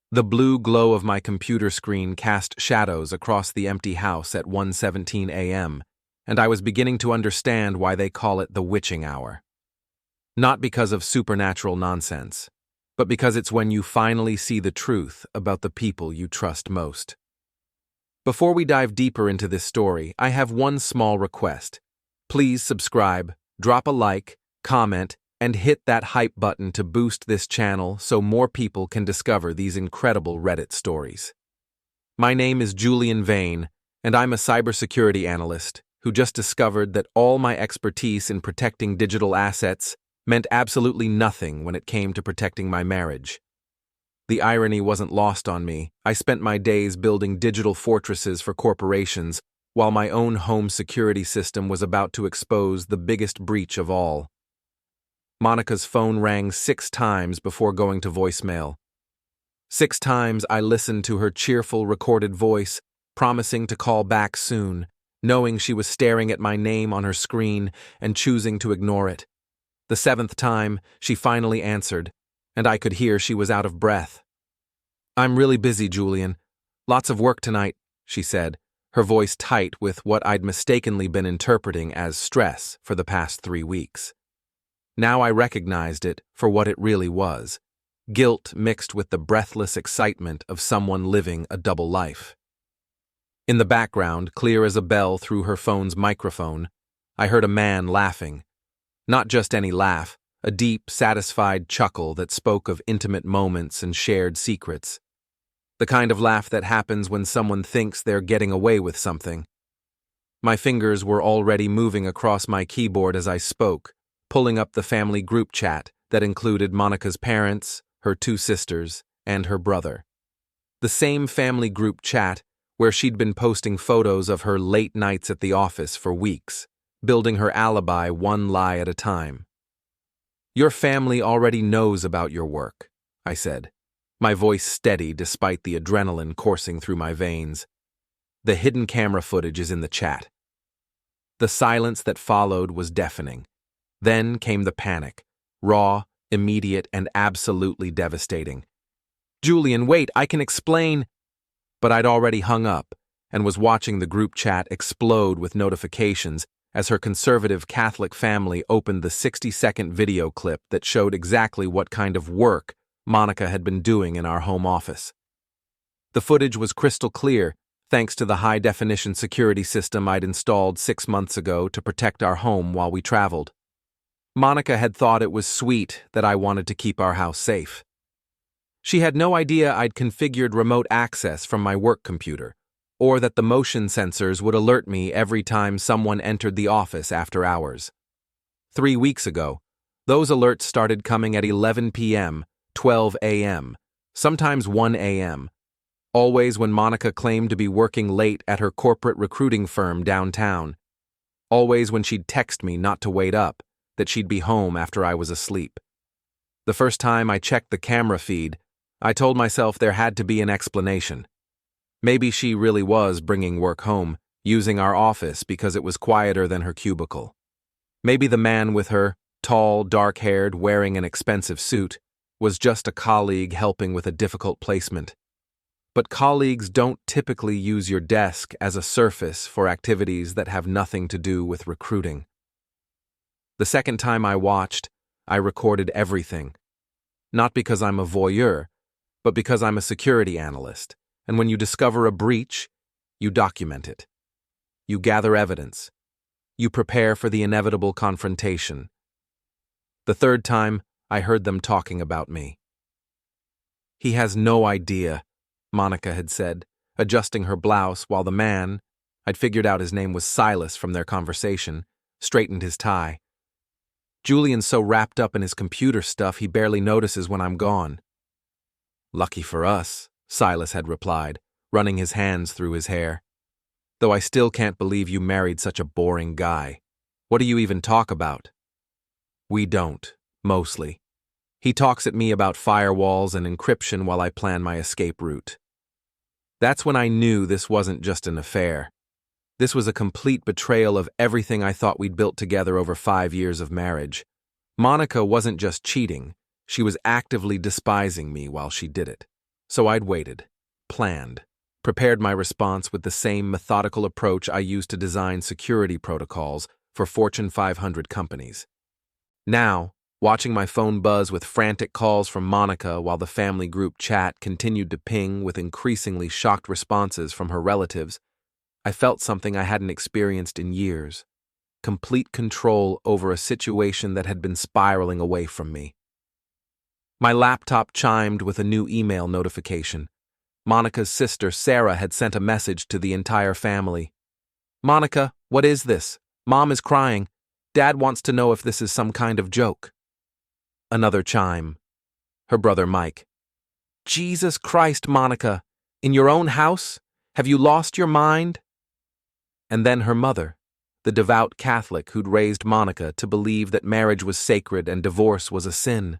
The blue glow of my computer screen cast shadows across the empty house at 1:17 a.m., and I was beginning to understand why they call it the witching hour. Not because of supernatural nonsense, but because it's when you finally see the truth about the people you trust most. Before we dive deeper into this story, I have one small request. Please subscribe, drop a like, comment, and hit that hype button to boost this channel so more people can discover these incredible Reddit stories. My name is Julian Vane, and I'm a cybersecurity analyst who just discovered that all my expertise in protecting digital assets meant absolutely nothing when it came to protecting my marriage. The irony wasn't lost on me. I spent my days building digital fortresses for corporations, while my own home security system was about to expose the biggest breach of all. Monica's phone rang 6 times before going to voicemail. 6 times I listened to her cheerful recorded voice, promising to call back soon, knowing she was staring at my name on her screen and choosing to ignore it. The 7th time, she finally answered, and I could hear she was out of breath. "I'm really busy, Julian. Lots of work tonight," she said, her voice tight with what I'd mistakenly been interpreting as stress for the past 3 weeks. Now I recognized it for what it really was, guilt mixed with the breathless excitement of someone living a double life. In the background, clear as a bell through her phone's microphone, I heard a man laughing. Not just any laugh, a deep, satisfied chuckle that spoke of intimate moments and shared secrets. The kind of laugh that happens when someone thinks they're getting away with something. My fingers were already moving across my keyboard as I spoke, pulling up the family group chat that included Monica's parents, her 2 sisters, and her brother. The same family group chat where she'd been posting photos of her late nights at the office for weeks, building her alibi one lie at a time. "Your family already knows about your work," I said, my voice steady despite the adrenaline coursing through my veins. "The hidden camera footage is in the chat." The silence that followed was deafening. Then came the panic, raw, immediate, and absolutely devastating. "Julian, wait, I can explain." But I'd already hung up and was watching the group chat explode with notifications as her conservative Catholic family opened the 60-second video clip that showed exactly what kind of work Monica had been doing in our home office. The footage was crystal clear, thanks to the high-definition security system I'd installed 6 months ago to protect our home while we traveled. Monica had thought it was sweet that I wanted to keep our house safe. She had no idea I'd configured remote access from my work computer, or that the motion sensors would alert me every time someone entered the office after hours. 3 weeks ago, those alerts started coming at 11 p.m., 12 a.m., sometimes 1 a.m., always when Monica claimed to be working late at her corporate recruiting firm downtown, always when she'd text me not to wait up, that she'd be home after I was asleep. The first time I checked the camera feed, I told myself there had to be an explanation. Maybe she really was bringing work home, using our office because it was quieter than her cubicle. Maybe the man with her, tall, dark-haired, wearing an expensive suit, was just a colleague helping with a difficult placement. But colleagues don't typically use your desk as a surface for activities that have nothing to do with recruiting. The second time I watched, I recorded everything. Not because I'm a voyeur, but because I'm a security analyst, and when you discover a breach, you document it. You gather evidence. You prepare for the inevitable confrontation. The third time, I heard them talking about me. "He has no idea," Monica had said, adjusting her blouse while the man, I'd figured out his name was Silas from their conversation, straightened his tie. "Julian's so wrapped up in his computer stuff he barely notices when I'm gone." "Lucky for us," Silas had replied, running his hands through his hair. "Though I still can't believe you married such a boring guy. What do you even talk about?" "We don't, mostly. He talks at me about firewalls and encryption while I plan my escape route." That's when I knew this wasn't just an affair. This was a complete betrayal of everything I thought we'd built together over 5 years of marriage. Monica wasn't just cheating, she was actively despising me while she did it. So I'd waited, planned, prepared my response with the same methodical approach I used to design security protocols for Fortune 500 companies. Now, watching my phone buzz with frantic calls from Monica while the family group chat continued to ping with increasingly shocked responses from her relatives, I felt something I hadn't experienced in years: complete control over a situation that had been spiraling away from me. My laptop chimed with a new email notification. Monica's sister, Sarah, had sent a message to the entire family. "Monica, what is this? Mom is crying. Dad wants to know if this is some kind of joke." Another chime. Her brother, Mike. "Jesus Christ, Monica! In your own house? Have you lost your mind?" And then her mother, the devout Catholic who'd raised Monica to believe that marriage was sacred and divorce was a sin.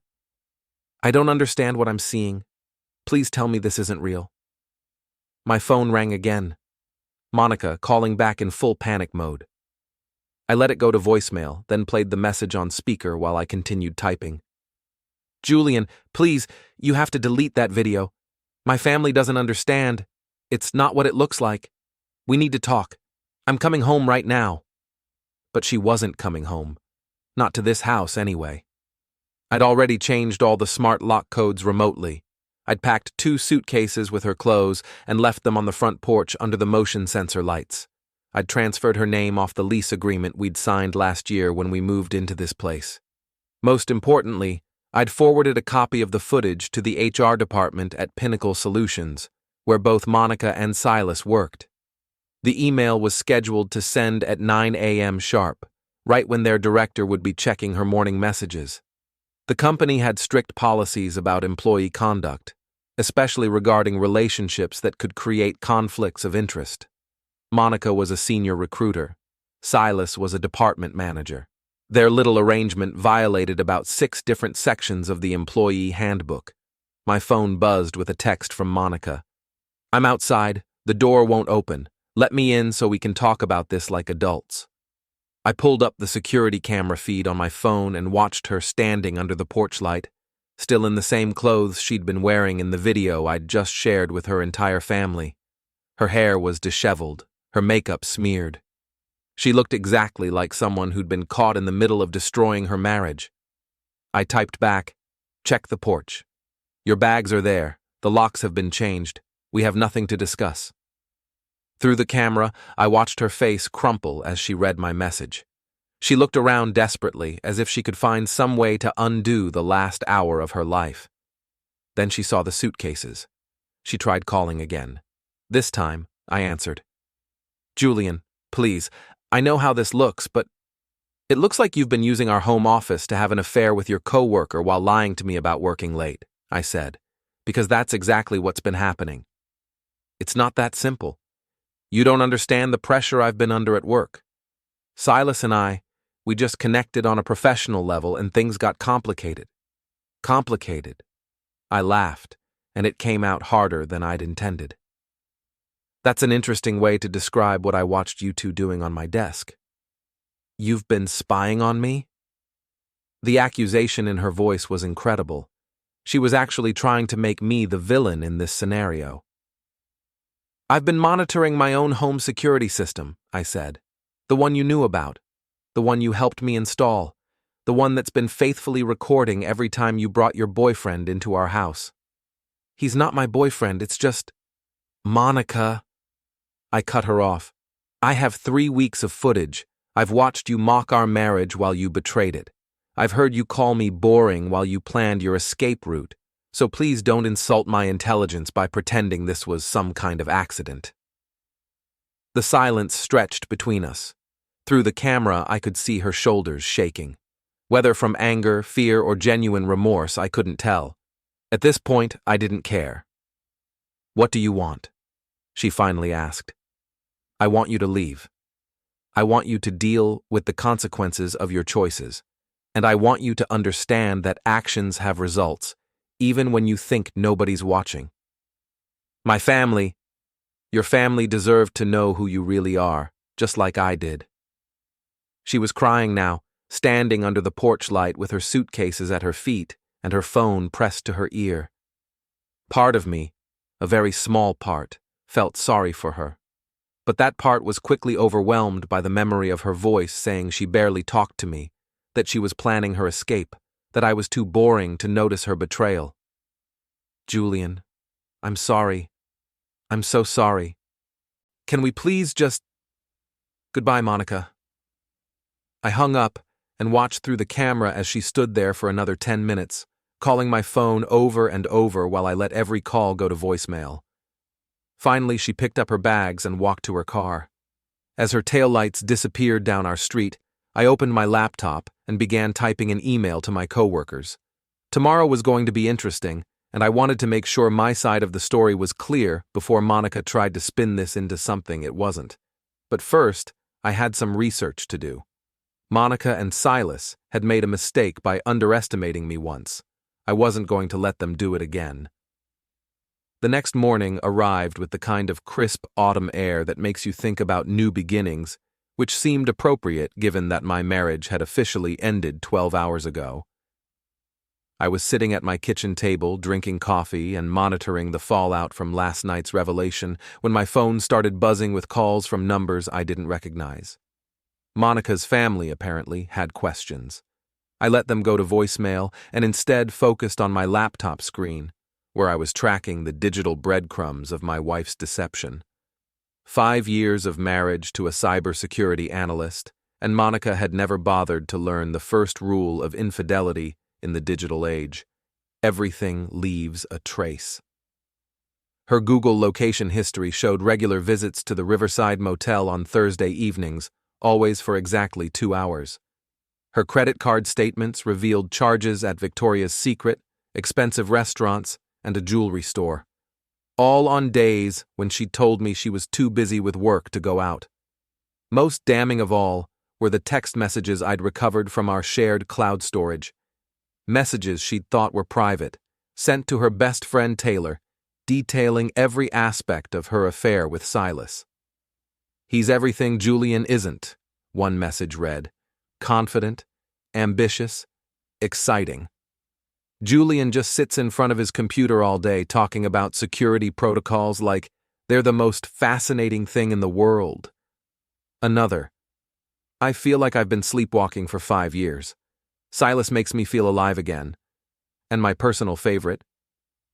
"I don't understand what I'm seeing. Please tell me this isn't real." My phone rang again. Monica calling back in full panic mode. I let it go to voicemail, then played the message on speaker while I continued typing. "Julian, please, you have to delete that video. My family doesn't understand. It's not what it looks like. We need to talk. I'm coming home right now." But she wasn't coming home. Not to this house, anyway. I'd already changed all the smart lock codes remotely. I'd packed 2 suitcases with her clothes and left them on the front porch under the motion sensor lights. I'd transferred her name off the lease agreement we'd signed last year when we moved into this place. Most importantly, I'd forwarded a copy of the footage to the HR department at Pinnacle Solutions, where both Monica and Silas worked. The email was scheduled to send at 9 a.m. sharp, right when their director would be checking her morning messages. The company had strict policies about employee conduct, especially regarding relationships that could create conflicts of interest. Monica was a senior recruiter. Silas was a department manager. Their little arrangement violated about 6 different sections of the employee handbook. My phone buzzed with a text from Monica. "I'm outside. The door won't open. Let me in so we can talk about this like adults." I pulled up the security camera feed on my phone and watched her standing under the porch light, still in the same clothes she'd been wearing in the video I'd just shared with her entire family. Her hair was disheveled, her makeup smeared. She looked exactly like someone who'd been caught in the middle of destroying her marriage. I typed back, "Check the porch. Your bags are there. The locks have been changed. We have nothing to discuss." Through the camera, I watched her face crumple as she read my message. She looked around desperately, as if she could find some way to undo the last hour of her life. Then she saw the suitcases. She tried calling again. This time, I answered. "Julian, please, I know how this looks, but it looks like you've been using our home office to have an affair with your coworker while lying to me about working late," I said, "because that's exactly what's been happening. It's not that simple. You don't understand the pressure I've been under at work. Silas and we just connected on a professional level and things got complicated." Complicated. I laughed, and it came out harder than I'd intended. "That's an interesting way to describe what I watched you two doing on my desk." "You've been spying on me?" The accusation in her voice was incredible. She was actually trying to make me the villain in this scenario. "I've been monitoring my own home security system," I said. "The one you knew about. The one you helped me install. The one that's been faithfully recording every time you brought your boyfriend into our house." "He's not my boyfriend, it's just—" "Monica." I cut her off. "I have 3 weeks of footage. I've watched you mock our marriage while you betrayed it. I've heard you call me boring while you planned your escape route. So please don't insult my intelligence by pretending this was some kind of accident." The silence stretched between us. Through the camera, I could see her shoulders shaking. Whether from anger, fear, or genuine remorse, I couldn't tell. At this point, I didn't care. "What do you want?" she finally asked. "I want you to leave. I want you to deal with the consequences of your choices. And I want you to understand that actions have results, even when you think nobody's watching. Your family deserved to know who you really are, just like I did." She was crying now, standing under the porch light with her suitcases at her feet and her phone pressed to her ear. Part of me, a very small part, felt sorry for her. But that part was quickly overwhelmed by the memory of her voice saying she barely talked to me, that she was planning her escape, that I was too boring to notice her betrayal. Julian, I'm sorry. I'm so sorry. Can we please just... Goodbye, Monica. I hung up and watched through the camera as she stood there for another 10 minutes, calling my phone over and over while I let every call go to voicemail. Finally, she picked up her bags and walked to her car. As her taillights disappeared down our street, I opened my laptop and began typing an email to my coworkers. Tomorrow was going to be interesting, and I wanted to make sure my side of the story was clear before Monica tried to spin this into something it wasn't. But first, I had some research to do. Monica and Silas had made a mistake by underestimating me once. I wasn't going to let them do it again. The next morning arrived with the kind of crisp autumn air that makes you think about new beginnings, which seemed appropriate given that my marriage had officially ended 12 hours ago. I was sitting at my kitchen table drinking coffee and monitoring the fallout from last night's revelation when my phone started buzzing with calls from numbers I didn't recognize. Monica's family, apparently, had questions. I let them go to voicemail and instead focused on my laptop screen, where I was tracking the digital breadcrumbs of my wife's deception. 5 years of marriage to a cybersecurity analyst, and Monica had never bothered to learn the first rule of infidelity in the digital age. Everything leaves a trace. Her Google location history showed regular visits to the Riverside Motel on Thursday evenings, always for exactly 2 hours. Her credit card statements revealed charges at Victoria's Secret, expensive restaurants, and a jewelry store. All on days when she'd told me she was too busy with work to go out. Most damning of all were the text messages I'd recovered from our shared cloud storage. Messages she'd thought were private, sent to her best friend Taylor, detailing every aspect of her affair with Silas. "He's everything Julian isn't," one message read. "Confident, ambitious, exciting. Julian just sits in front of his computer all day talking about security protocols like they're the most fascinating thing in the world." Another. "I feel like I've been sleepwalking for 5 years. Silas makes me feel alive again." And my personal favorite.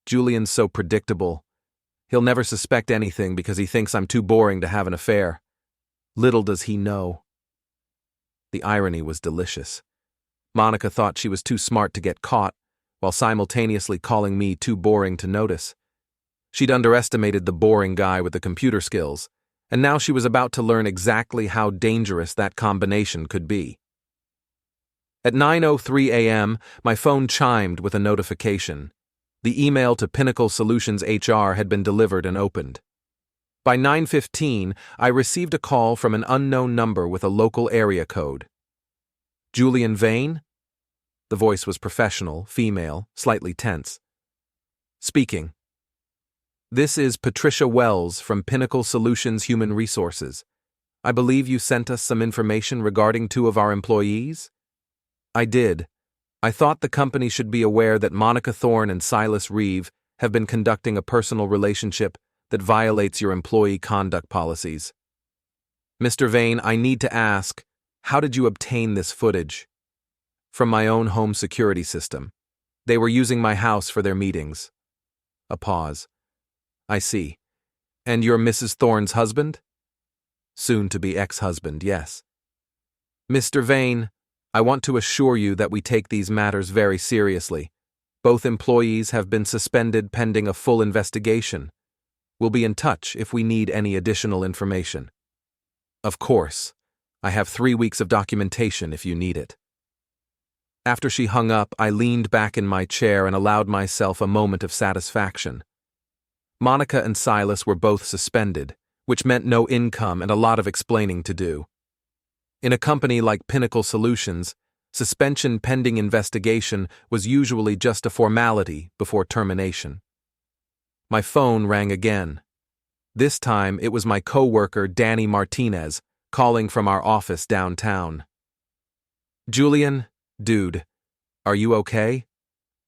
"Julian's so predictable. He'll never suspect anything because he thinks I'm too boring to have an affair. Little does he know." The irony was delicious. Monica thought she was too smart to get caught, while simultaneously calling me too boring to notice. She'd underestimated the boring guy with the computer skills, and now she was about to learn exactly how dangerous that combination could be. At 9:03 a.m., my phone chimed with a notification. The email to Pinnacle Solutions HR had been delivered and opened. By 9:15, I received a call from an unknown number with a local area code. "Julian Vane?" The voice was professional, female, slightly tense. "Speaking. This is Patricia Wells from Pinnacle Solutions Human Resources. I believe you sent us some information regarding 2 of our employees?" "I did. I thought the company should be aware that Monica Thorne and Silas Reeve have been conducting a personal relationship that violates your employee conduct policies. Mr. Vane, I need to ask, how did you obtain this footage?" "From my own home security system. They were using my house for their meetings." A pause. "I see. And you're Mrs. Thorne's husband?" "Soon-to-be ex-husband, yes." "Mr. Vane, I want to assure you that we take these matters very seriously. Both employees have been suspended pending a full investigation. We'll be in touch if we need any additional information." "Of course. I have 3 weeks of documentation if you need it." After she hung up, I leaned back in my chair and allowed myself a moment of satisfaction. Monica and Silas were both suspended, which meant no income and a lot of explaining to do. In a company like Pinnacle Solutions, suspension pending investigation was usually just a formality before termination. My phone rang again. This time it was my coworker Danny Martinez calling from our office downtown. "Julian, dude, are you okay?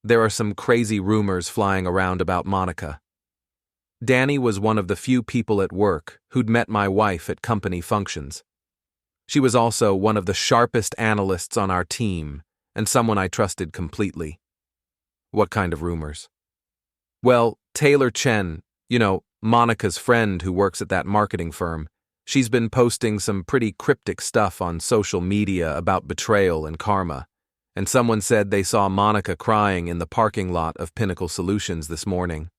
There are some crazy rumors flying around about Monica." Danny was one of the few people at work who'd met my wife at company functions. She was also one of the sharpest analysts on our team and someone I trusted completely. What kind of rumors? Well, Taylor Chen, Monica's friend who works at that marketing firm, she's been posting some pretty cryptic stuff on social media about betrayal and karma, and someone said they saw Monica crying in the parking lot of Pinnacle Solutions this morning.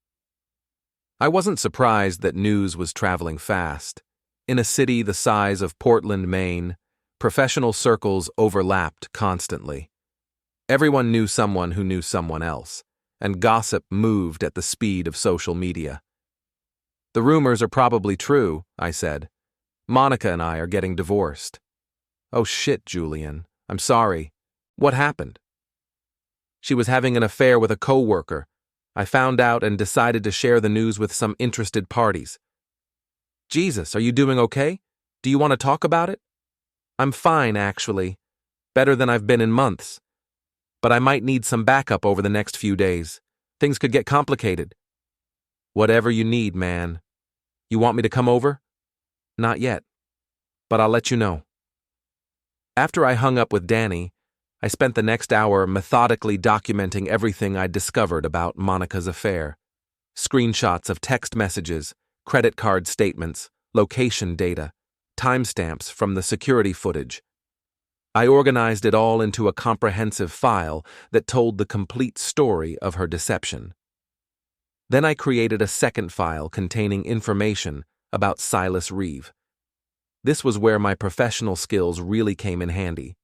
I wasn't surprised that news was traveling fast. In a city the size of Portland, Maine, professional circles overlapped constantly. Everyone knew someone who knew someone else, and gossip moved at the speed of social media. The rumors are probably true, I said. Monica and I are getting divorced. Oh shit, Julian. I'm sorry. What happened? She was having an affair with a coworker. I found out and decided to share the news with some interested parties. Jesus, are you doing okay? Do you want to talk about it? I'm fine, actually. Better than I've been in months. But I might need some backup over the next few days. Things could get complicated. Whatever you need, man. You want me to come over? Not yet. But I'll let you know. After I hung up with Danny, I spent the next hour methodically documenting everything I'd discovered about Monica's affair. Screenshots of text messages, credit card statements, location data, timestamps from the security footage. I organized it all into a comprehensive file that told the complete story of her deception. Then I created a second file containing information about Silas Reeve. This was where my professional skills really came in handy.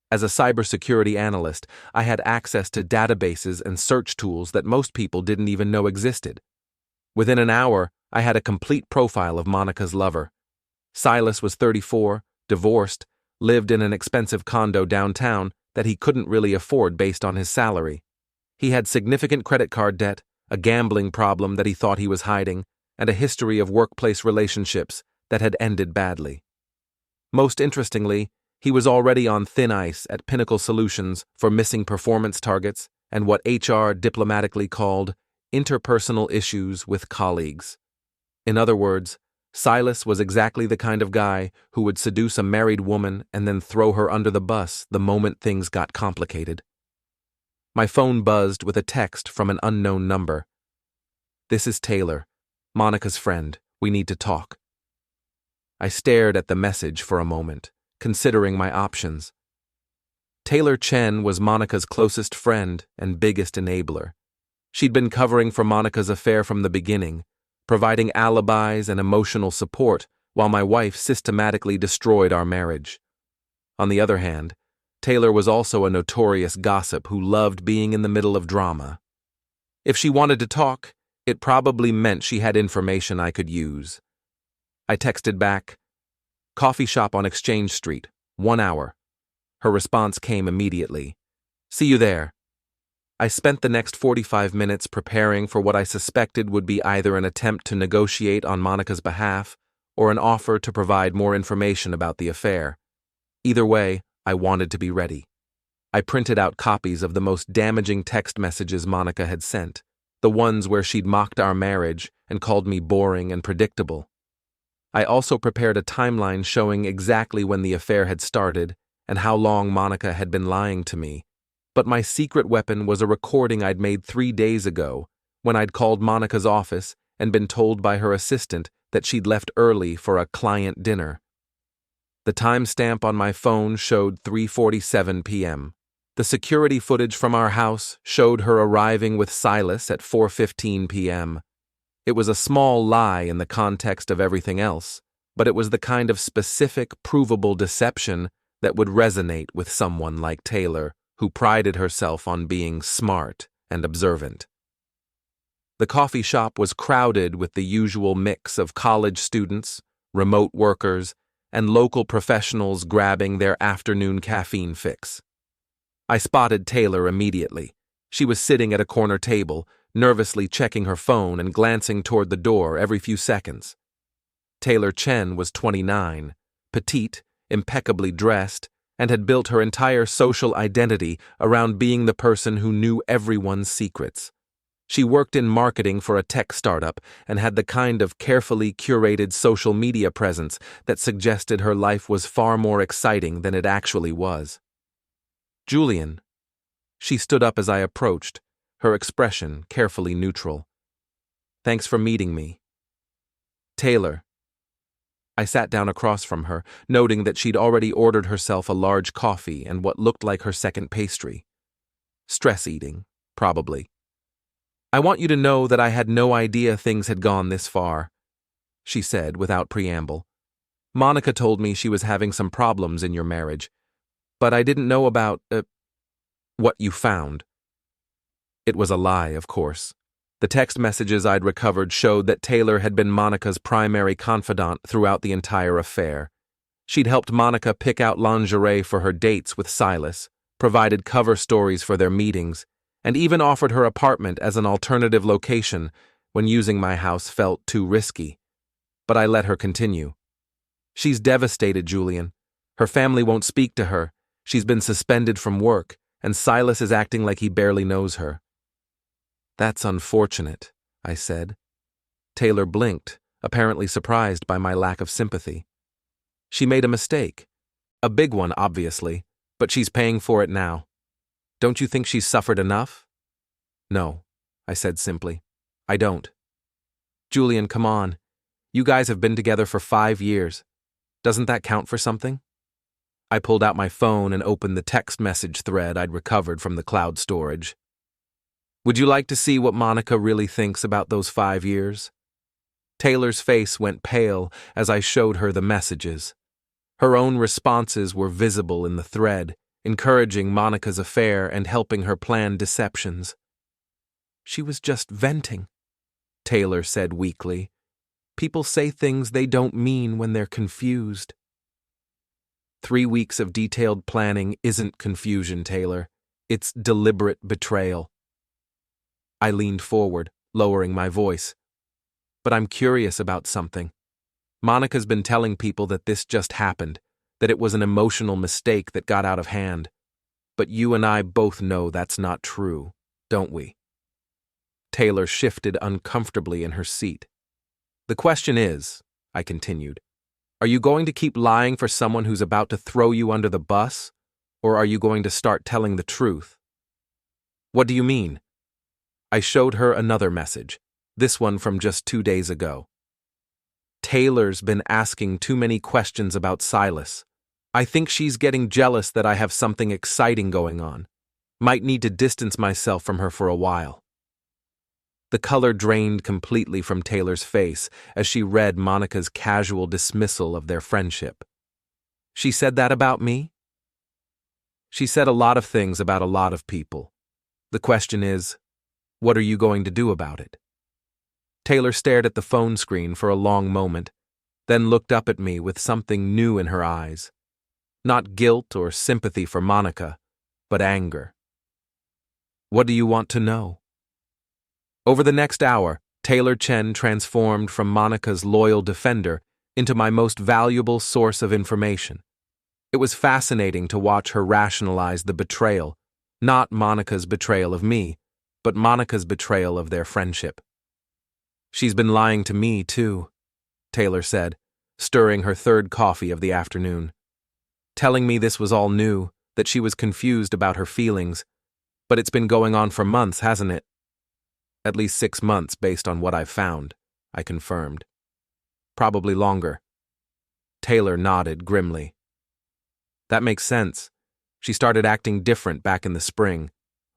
As a cybersecurity analyst, I had access to databases and search tools that most people didn't even know existed. Within an hour, I had a complete profile of Monica's lover. Silas was 34, divorced, lived in an expensive condo downtown that he couldn't really afford based on his salary. He had significant credit card debt, a gambling problem that he thought he was hiding, and a history of workplace relationships that had ended badly. Most interestingly, he was already on thin ice at Pinnacle Solutions for missing performance targets and what HR diplomatically called interpersonal issues with colleagues. In other words, Silas was exactly the kind of guy who would seduce a married woman and then throw her under the bus the moment things got complicated. My phone buzzed with a text from an unknown number. This is Taylor, Monica's friend. We need to talk. I stared at the message for a moment, considering my options. Taylor Chen was Monica's closest friend and biggest enabler. She'd been covering for Monica's affair from the beginning, providing alibis and emotional support while my wife systematically destroyed our marriage. On the other hand, Taylor was also a notorious gossip who loved being in the middle of drama. If she wanted to talk, it probably meant she had information I could use. I texted back, "Coffee shop on Exchange Street, 1 hour." Her response came immediately. "See you there." I spent the next 45 minutes preparing for what I suspected would be either an attempt to negotiate on Monica's behalf or an offer to provide more information about the affair. Either way, I wanted to be ready. I printed out copies of the most damaging text messages Monica had sent, the ones where she'd mocked our marriage and called me boring and predictable. I also prepared a timeline showing exactly when the affair had started and how long Monica had been lying to me. But my secret weapon was a recording I'd made 3 days ago when I'd called Monica's office and been told by her assistant that she'd left early for a client dinner. The timestamp on my phone showed 3:47 p.m. The security footage from our house showed her arriving with Silas at 4:15 p.m. It was a small lie in the context of everything else, but it was the kind of specific, provable deception that would resonate with someone like Taylor, who prided herself on being smart and observant. The coffee shop was crowded with the usual mix of college students, remote workers, and local professionals grabbing their afternoon caffeine fix. I spotted Taylor immediately. She was sitting at a corner table, nervously checking her phone and glancing toward the door every few seconds. Taylor Chen was 29, petite, impeccably dressed, and had built her entire social identity around being the person who knew everyone's secrets. She worked in marketing for a tech startup and had the kind of carefully curated social media presence that suggested her life was far more exciting than it actually was. Julian. She stood up as I approached, her expression carefully neutral. Thanks for meeting me. Taylor. I sat down across from her, noting that she'd already ordered herself a large coffee and what looked like her second pastry. Stress eating, probably. I want you to know that I had no idea things had gone this far, she said without preamble. Monica told me she was having some problems in your marriage, but I didn't know about, what you found. It was a lie, of course. The text messages I'd recovered showed that Taylor had been Monica's primary confidant throughout the entire affair. She'd helped Monica pick out lingerie for her dates with Silas, provided cover stories for their meetings, and even offered her apartment as an alternative location when using my house felt too risky. But I let her continue. She's devastated, Julian. Her family won't speak to her. She's been suspended from work, and Silas is acting like he barely knows her. That's unfortunate, I said. Taylor blinked, apparently surprised by my lack of sympathy. She made a mistake. A big one, obviously, but she's paying for it now. Don't you think she's suffered enough? No, I said simply. I don't. Julian, come on. You guys have been together for 5 years. Doesn't that count for something? I pulled out my phone and opened the text message thread I'd recovered from the cloud storage. Would you like to see what Monica really thinks about those 5 years? Taylor's face went pale as I showed her the messages. Her own responses were visible in the thread, encouraging Monica's affair and helping her plan deceptions. She was just venting, Taylor said weakly. People say things they don't mean when they're confused. 3 weeks of detailed planning isn't confusion, Taylor. It's deliberate betrayal. I leaned forward, lowering my voice. But I'm curious about something. Monica's been telling people that this just happened, that it was an emotional mistake that got out of hand. But you and I both know that's not true, don't we? Taylor shifted uncomfortably in her seat. The question is, I continued, are you going to keep lying for someone who's about to throw you under the bus, or are you going to start telling the truth? What do you mean? I showed her another message, this one from just 2 days ago. Taylor's been asking too many questions about Silas. I think she's getting jealous that I have something exciting going on. Might need to distance myself from her for a while. The color drained completely from Taylor's face as she read Monica's casual dismissal of their friendship. She said that about me? She said a lot of things about a lot of people. The question is, what are you going to do about it? Taylor stared at the phone screen for a long moment, then looked up at me with something new in her eyes. Not guilt or sympathy for Monica, but anger. What do you want to know? Over the next hour, Taylor Chen transformed from Monica's loyal defender into my most valuable source of information. It was fascinating to watch her rationalize the betrayal, not Monica's betrayal of me, but Monica's betrayal of their friendship. She's been lying to me, too, Taylor said, stirring her third coffee of the afternoon. Telling me this was all new, that she was confused about her feelings, but it's been going on for months, hasn't it? At least 6 months based on what I've found, I confirmed. Probably longer. Taylor nodded grimly. That makes sense. She started acting different back in the spring.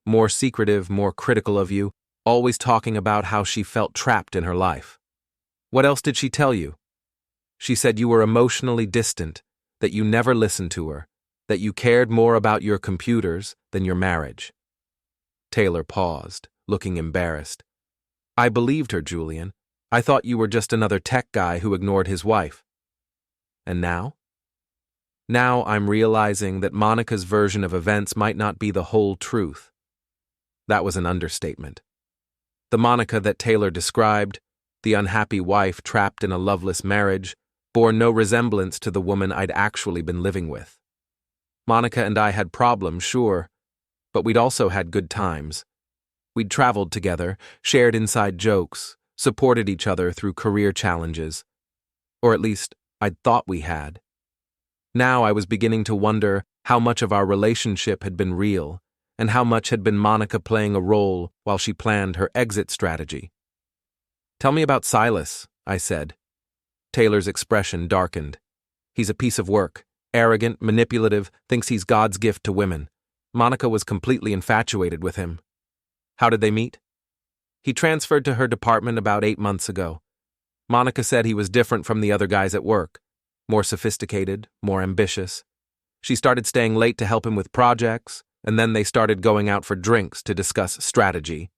More secretive, more critical of you, always talking about how she felt trapped in her life. What else did she tell you? She said you were emotionally distant, that you never listened to her, that you cared more about your computers than your marriage. Taylor paused, looking embarrassed. I believed her, Julian. I thought you were just another tech guy who ignored his wife. And now? Now I'm realizing that Monica's version of events might not be the whole truth. That was an understatement. The Monica that Taylor described, the unhappy wife trapped in a loveless marriage, bore no resemblance to the woman I'd actually been living with. Monica and I had problems, sure, but we'd also had good times. We'd traveled together, shared inside jokes, supported each other through career challenges. Or at least, I'd thought we had. Now I was beginning to wonder how much of our relationship had been real, and how much had been Monica playing a role while she planned her exit strategy. "Tell me about Silas," I said. Taylor's expression darkened. "He's a piece of work, arrogant, manipulative, thinks he's God's gift to women. Monica was completely infatuated with him." "How did they meet?" "He transferred to her department about 8 months ago. Monica said he was different from the other guys at work. More sophisticated, more ambitious. She started staying late to help him with projects, and then they started going out for drinks to discuss strategy."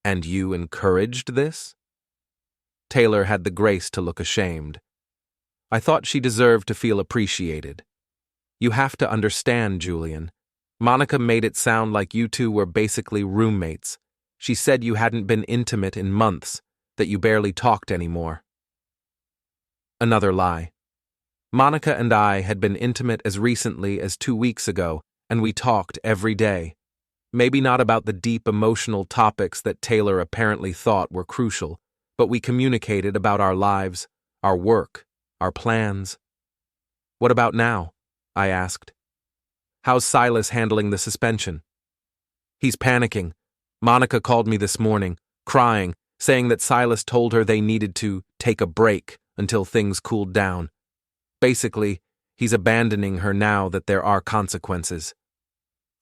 "And you encouraged this?" Taylor had the grace to look ashamed. I thought she deserved to feel appreciated. "You have to understand, Julian. Monica made it sound like you two were basically roommates. She said you hadn't been intimate in months, that you barely talked anymore." Another lie. Monica and I had been intimate as recently as 2 weeks ago, and we talked every day. Maybe not about the deep emotional topics that Taylor apparently thought were crucial, but we communicated about our lives, our work, our plans. "What about now?" I asked. "How's Silas handling the suspension?" "He's panicking. Monica called me this morning, crying, saying that Silas told her they needed to take a break until things cooled down. Basically, he's abandoning her now that there are consequences."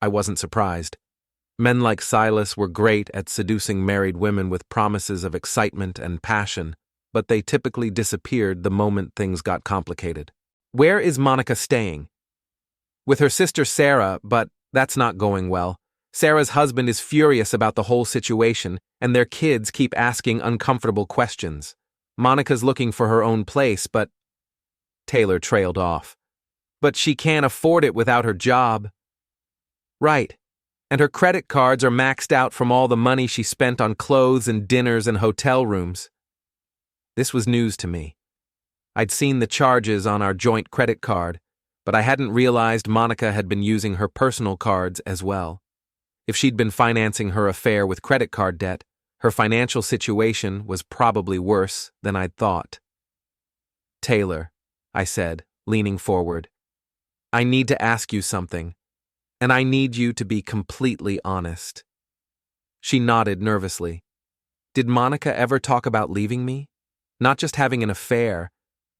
I wasn't surprised. Men like Silas were great at seducing married women with promises of excitement and passion, but they typically disappeared the moment things got complicated. "Where is Monica staying?" "With her sister Sarah, but that's not going well. Sarah's husband is furious about the whole situation, and their kids keep asking uncomfortable questions. Monica's looking for her own place, but—" Taylor trailed off. "But she can't afford it without her job." "Right. And her credit cards are maxed out from all the money she spent on clothes and dinners and hotel rooms." This was news to me. I'd seen the charges on our joint credit card, but I hadn't realized Monica had been using her personal cards as well. If she'd been financing her affair with credit card debt, her financial situation was probably worse than I'd thought. "Taylor," I said, leaning forward, "I need to ask you something, and I need you to be completely honest." She nodded nervously. "Did Monica ever talk about leaving me? Not just having an affair,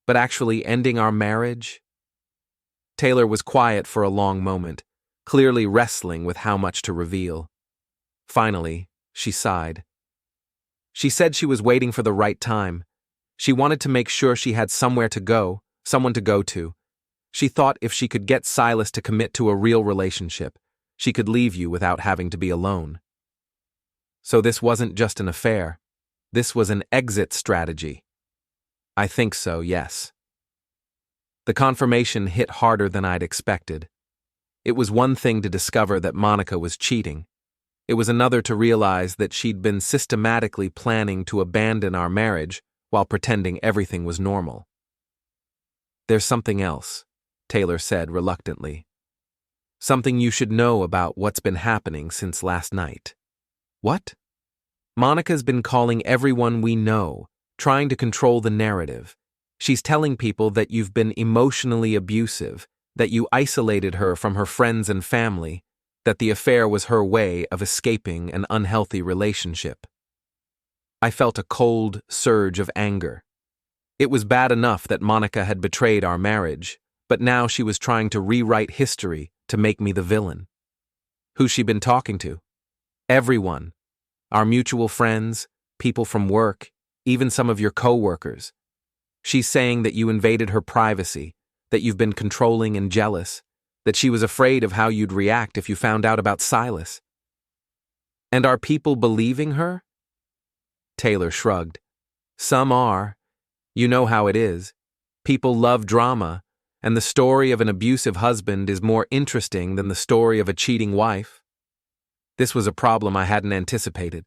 but actually ending our marriage?" Taylor was quiet for a long moment, clearly wrestling with how much to reveal. Finally, she sighed. "She said she was waiting for the right time. She wanted to make sure she had somewhere to go, someone to go to. She thought if she could get Silas to commit to a real relationship, she could leave you without having to be alone." "So this wasn't just an affair. This was an exit strategy." "I think so, yes." The confirmation hit harder than I'd expected. It was one thing to discover that Monica was cheating. It was another to realize that she'd been systematically planning to abandon our marriage while pretending everything was normal. "There's something else," Taylor said reluctantly. "Something you should know about what's been happening since last night." "What?" "Monica's been calling everyone we know, trying to control the narrative. She's telling people that you've been emotionally abusive, that you isolated her from her friends and family, that the affair was her way of escaping an unhealthy relationship." I felt a cold surge of anger. It was bad enough that Monica had betrayed our marriage, but now she was trying to rewrite history to make me the villain. Who's she been talking to? Everyone. Our mutual friends, people from work, even some of your co-workers. She's saying that you invaded her privacy, that you've been controlling and jealous, that she was afraid of how you'd react if you found out about Silas. And are people believing her? Taylor shrugged. Some are. You know how it is. People love drama, and the story of an abusive husband is more interesting than the story of a cheating wife. This was a problem I hadn't anticipated.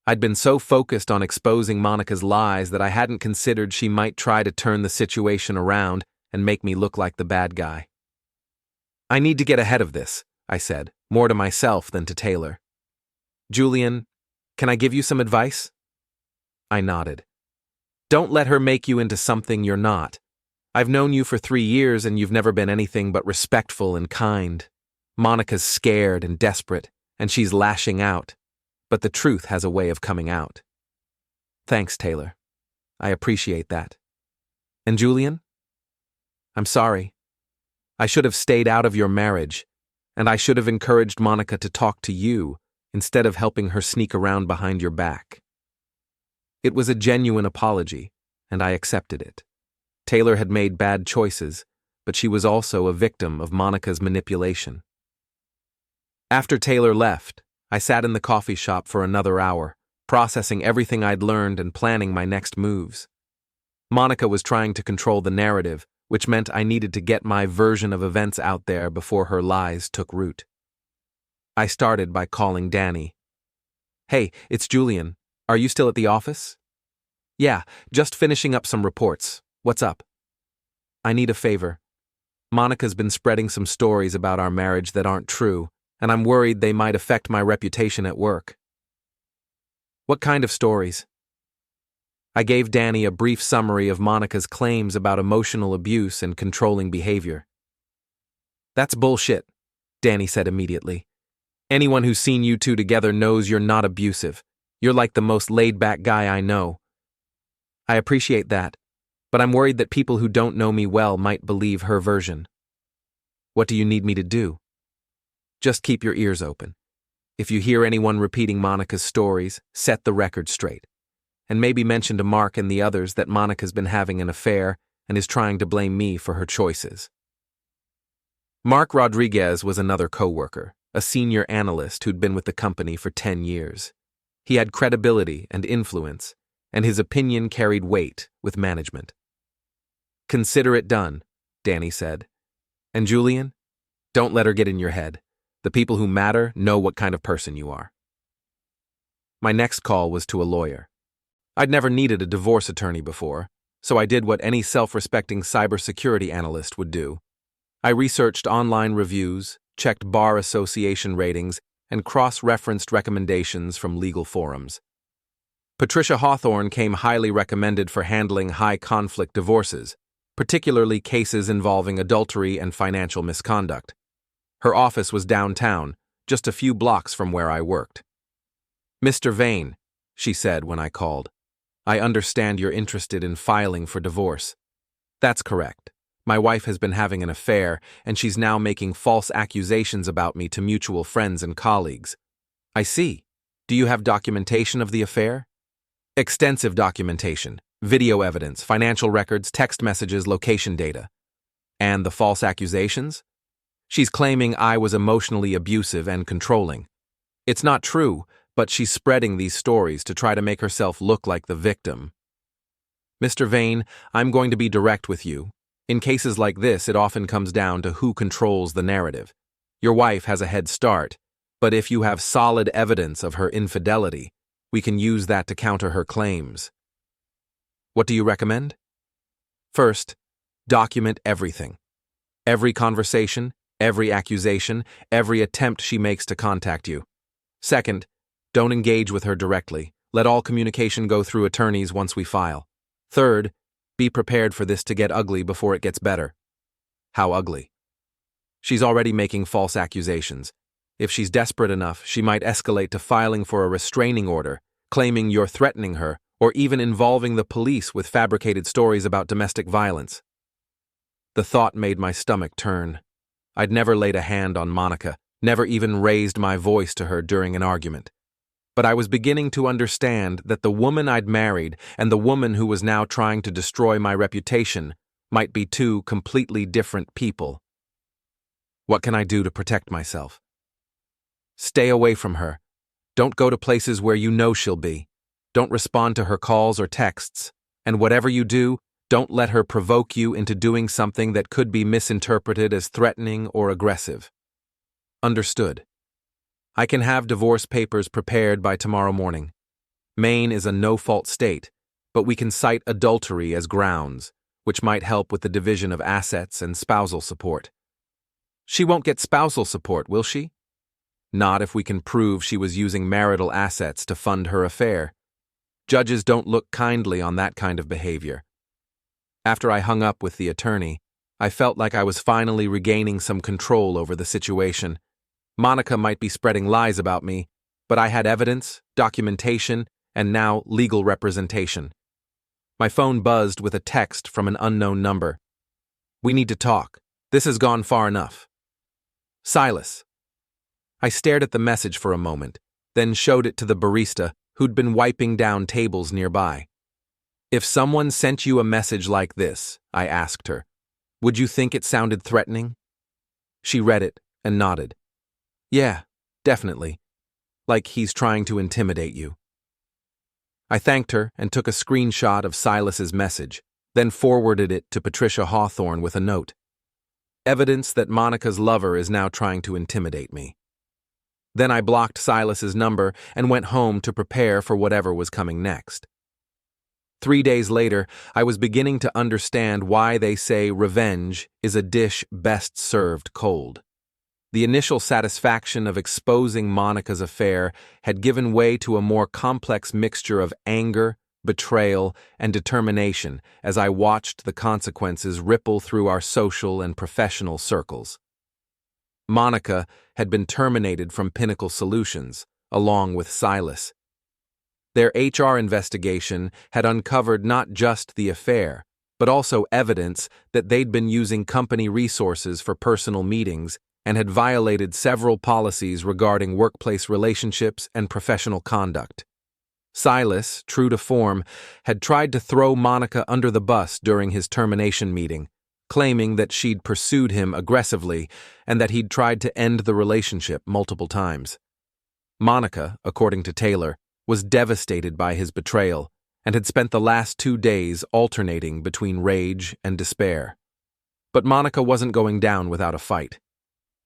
I'd been so focused on exposing Monica's lies that I hadn't considered she might try to turn the situation around and make me look like the bad guy. I need to get ahead of this, I said, more to myself than to Taylor. Julian, can I give you some advice? I nodded. Don't let her make you into something you're not. I've known you for 3 years and you've never been anything but respectful and kind. Monica's scared and desperate, and she's lashing out. But the truth has a way of coming out. Thanks, Taylor. I appreciate that. And Julian? I'm sorry. I should have stayed out of your marriage, and I should have encouraged Monica to talk to you instead of helping her sneak around behind your back. It was a genuine apology, and I accepted it. Taylor had made bad choices, but she was also a victim of Monica's manipulation. After Taylor left, I sat in the coffee shop for another hour, processing everything I'd learned and planning my next moves. Monica was trying to control the narrative, which meant I needed to get my version of events out there before her lies took root. I started by calling Danny. Hey, it's Julian. Are you still at the office? Yeah, just finishing up some reports. What's up? I need a favor. Monica's been spreading some stories about our marriage that aren't true, and I'm worried they might affect my reputation at work. What kind of stories? I gave Danny a brief summary of Monica's claims about emotional abuse and controlling behavior. That's bullshit, Danny said immediately. Anyone who's seen you two together knows you're not abusive. You're like the most laid-back guy I know. I appreciate that, but I'm worried that people who don't know me well might believe her version. What do you need me to do? Just keep your ears open. If you hear anyone repeating Monica's stories, set the record straight. And maybe mention to Mark and the others that Monica's been having an affair and is trying to blame me for her choices. Mark Rodriguez was another co-worker, a senior analyst who'd been with the company for 10 years. He had credibility and influence, and his opinion carried weight with management. Consider it done, Danny said. And Julian, don't let her get in your head. The people who matter know what kind of person you are. My next call was to a lawyer. I'd never needed a divorce attorney before, so I did what any self-respecting cybersecurity analyst would do. I researched online reviews, checked bar association ratings, and cross-referenced recommendations from legal forums. Patricia Hawthorne came highly recommended for handling high-conflict divorces, particularly cases involving adultery and financial misconduct. Her office was downtown, just a few blocks from where I worked. Mr. Vane, she said when I called, I understand you're interested in filing for divorce. That's correct. My wife has been having an affair, and she's now making false accusations about me to mutual friends and colleagues. I see. Do you have documentation of the affair? Extensive documentation, video evidence, financial records, text messages, location data. And the false accusations? She's claiming I was emotionally abusive and controlling. It's not true, but she's spreading these stories to try to make herself look like the victim. Mr. Vane, I'm going to be direct with you. In cases like this, it often comes down to who controls the narrative. Your wife has a head start, but if you have solid evidence of her infidelity, we can use that to counter her claims. What do you recommend? First, document everything. Every conversation, every accusation, every attempt she makes to contact you. Second, don't engage with her directly. Let all communication go through attorneys once we file. Third, be prepared for this to get ugly before it gets better. How ugly? She's already making false accusations. If she's desperate enough, she might escalate to filing for a restraining order, claiming you're threatening her, or even involving the police with fabricated stories about domestic violence. The thought made my stomach turn. I'd never laid a hand on Monica, never even raised my voice to her during an argument. But I was beginning to understand that the woman I'd married and the woman who was now trying to destroy my reputation might be two completely different people. What can I do to protect myself? Stay away from her. Don't go to places where you know she'll be. Don't respond to her calls or texts. And whatever you do, don't let her provoke you into doing something that could be misinterpreted as threatening or aggressive. Understood. I can have divorce papers prepared by tomorrow morning. Maine is a no-fault state, but we can cite adultery as grounds, which might help with the division of assets and spousal support. She won't get spousal support, will she? Not if we can prove she was using marital assets to fund her affair. Judges don't look kindly on that kind of behavior. After I hung up with the attorney, I felt like I was finally regaining some control over the situation. Monica might be spreading lies about me, but I had evidence, documentation, and now legal representation. My phone buzzed with a text from an unknown number. "We need to talk. This has gone far enough." Silas. I stared at the message for a moment, then showed it to the barista who'd been wiping down tables nearby. "If someone sent you a message like this," I asked her, "would you think it sounded threatening?" She read it and nodded. "Yeah, definitely. Like he's trying to intimidate you." I thanked her and took a screenshot of Silas's message, then forwarded it to Patricia Hawthorne with a note. Evidence that Monica's lover is now trying to intimidate me. Then I blocked Silas's number and went home to prepare for whatever was coming next. 3 days later, I was beginning to understand why they say revenge is a dish best served cold. The initial satisfaction of exposing Monica's affair had given way to a more complex mixture of anger, betrayal, and determination as I watched the consequences ripple through our social and professional circles. Monica had been terminated from Pinnacle Solutions, along with Silas. Their HR investigation had uncovered not just the affair, but also evidence that they'd been using company resources for personal meetings and had violated several policies regarding workplace relationships and professional conduct. Silas, true to form, had tried to throw Monica under the bus during his termination meeting, claiming that she'd pursued him aggressively and that he'd tried to end the relationship multiple times. Monica, according to Taylor, was devastated by his betrayal and had spent the last 2 days alternating between rage and despair. But Monica wasn't going down without a fight.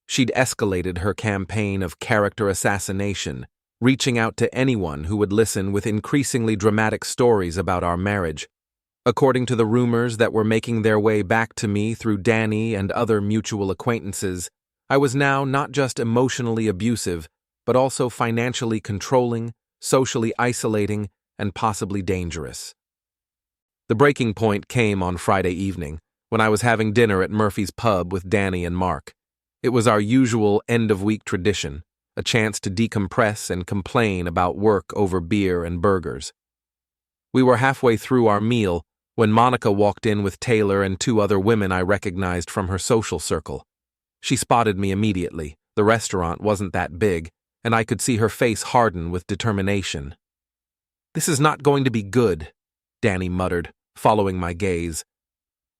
She'd escalated her campaign of character assassination, reaching out to anyone who would listen with increasingly dramatic stories about our marriage. According to the rumors that were making their way back to me through Danny and other mutual acquaintances, I was now not just emotionally abusive, but also financially controlling, socially isolating, and possibly dangerous. The breaking point came on Friday evening, when I was having dinner at Murphy's Pub with Danny and Mark. It was our usual end-of-week tradition, a chance to decompress and complain about work over beer and burgers. We were halfway through our meal when Monica walked in with Taylor and 2 other women I recognized from her social circle. She spotted me immediately. The restaurant wasn't that big, and I could see her face harden with determination. "This is not going to be good," Danny muttered, following my gaze.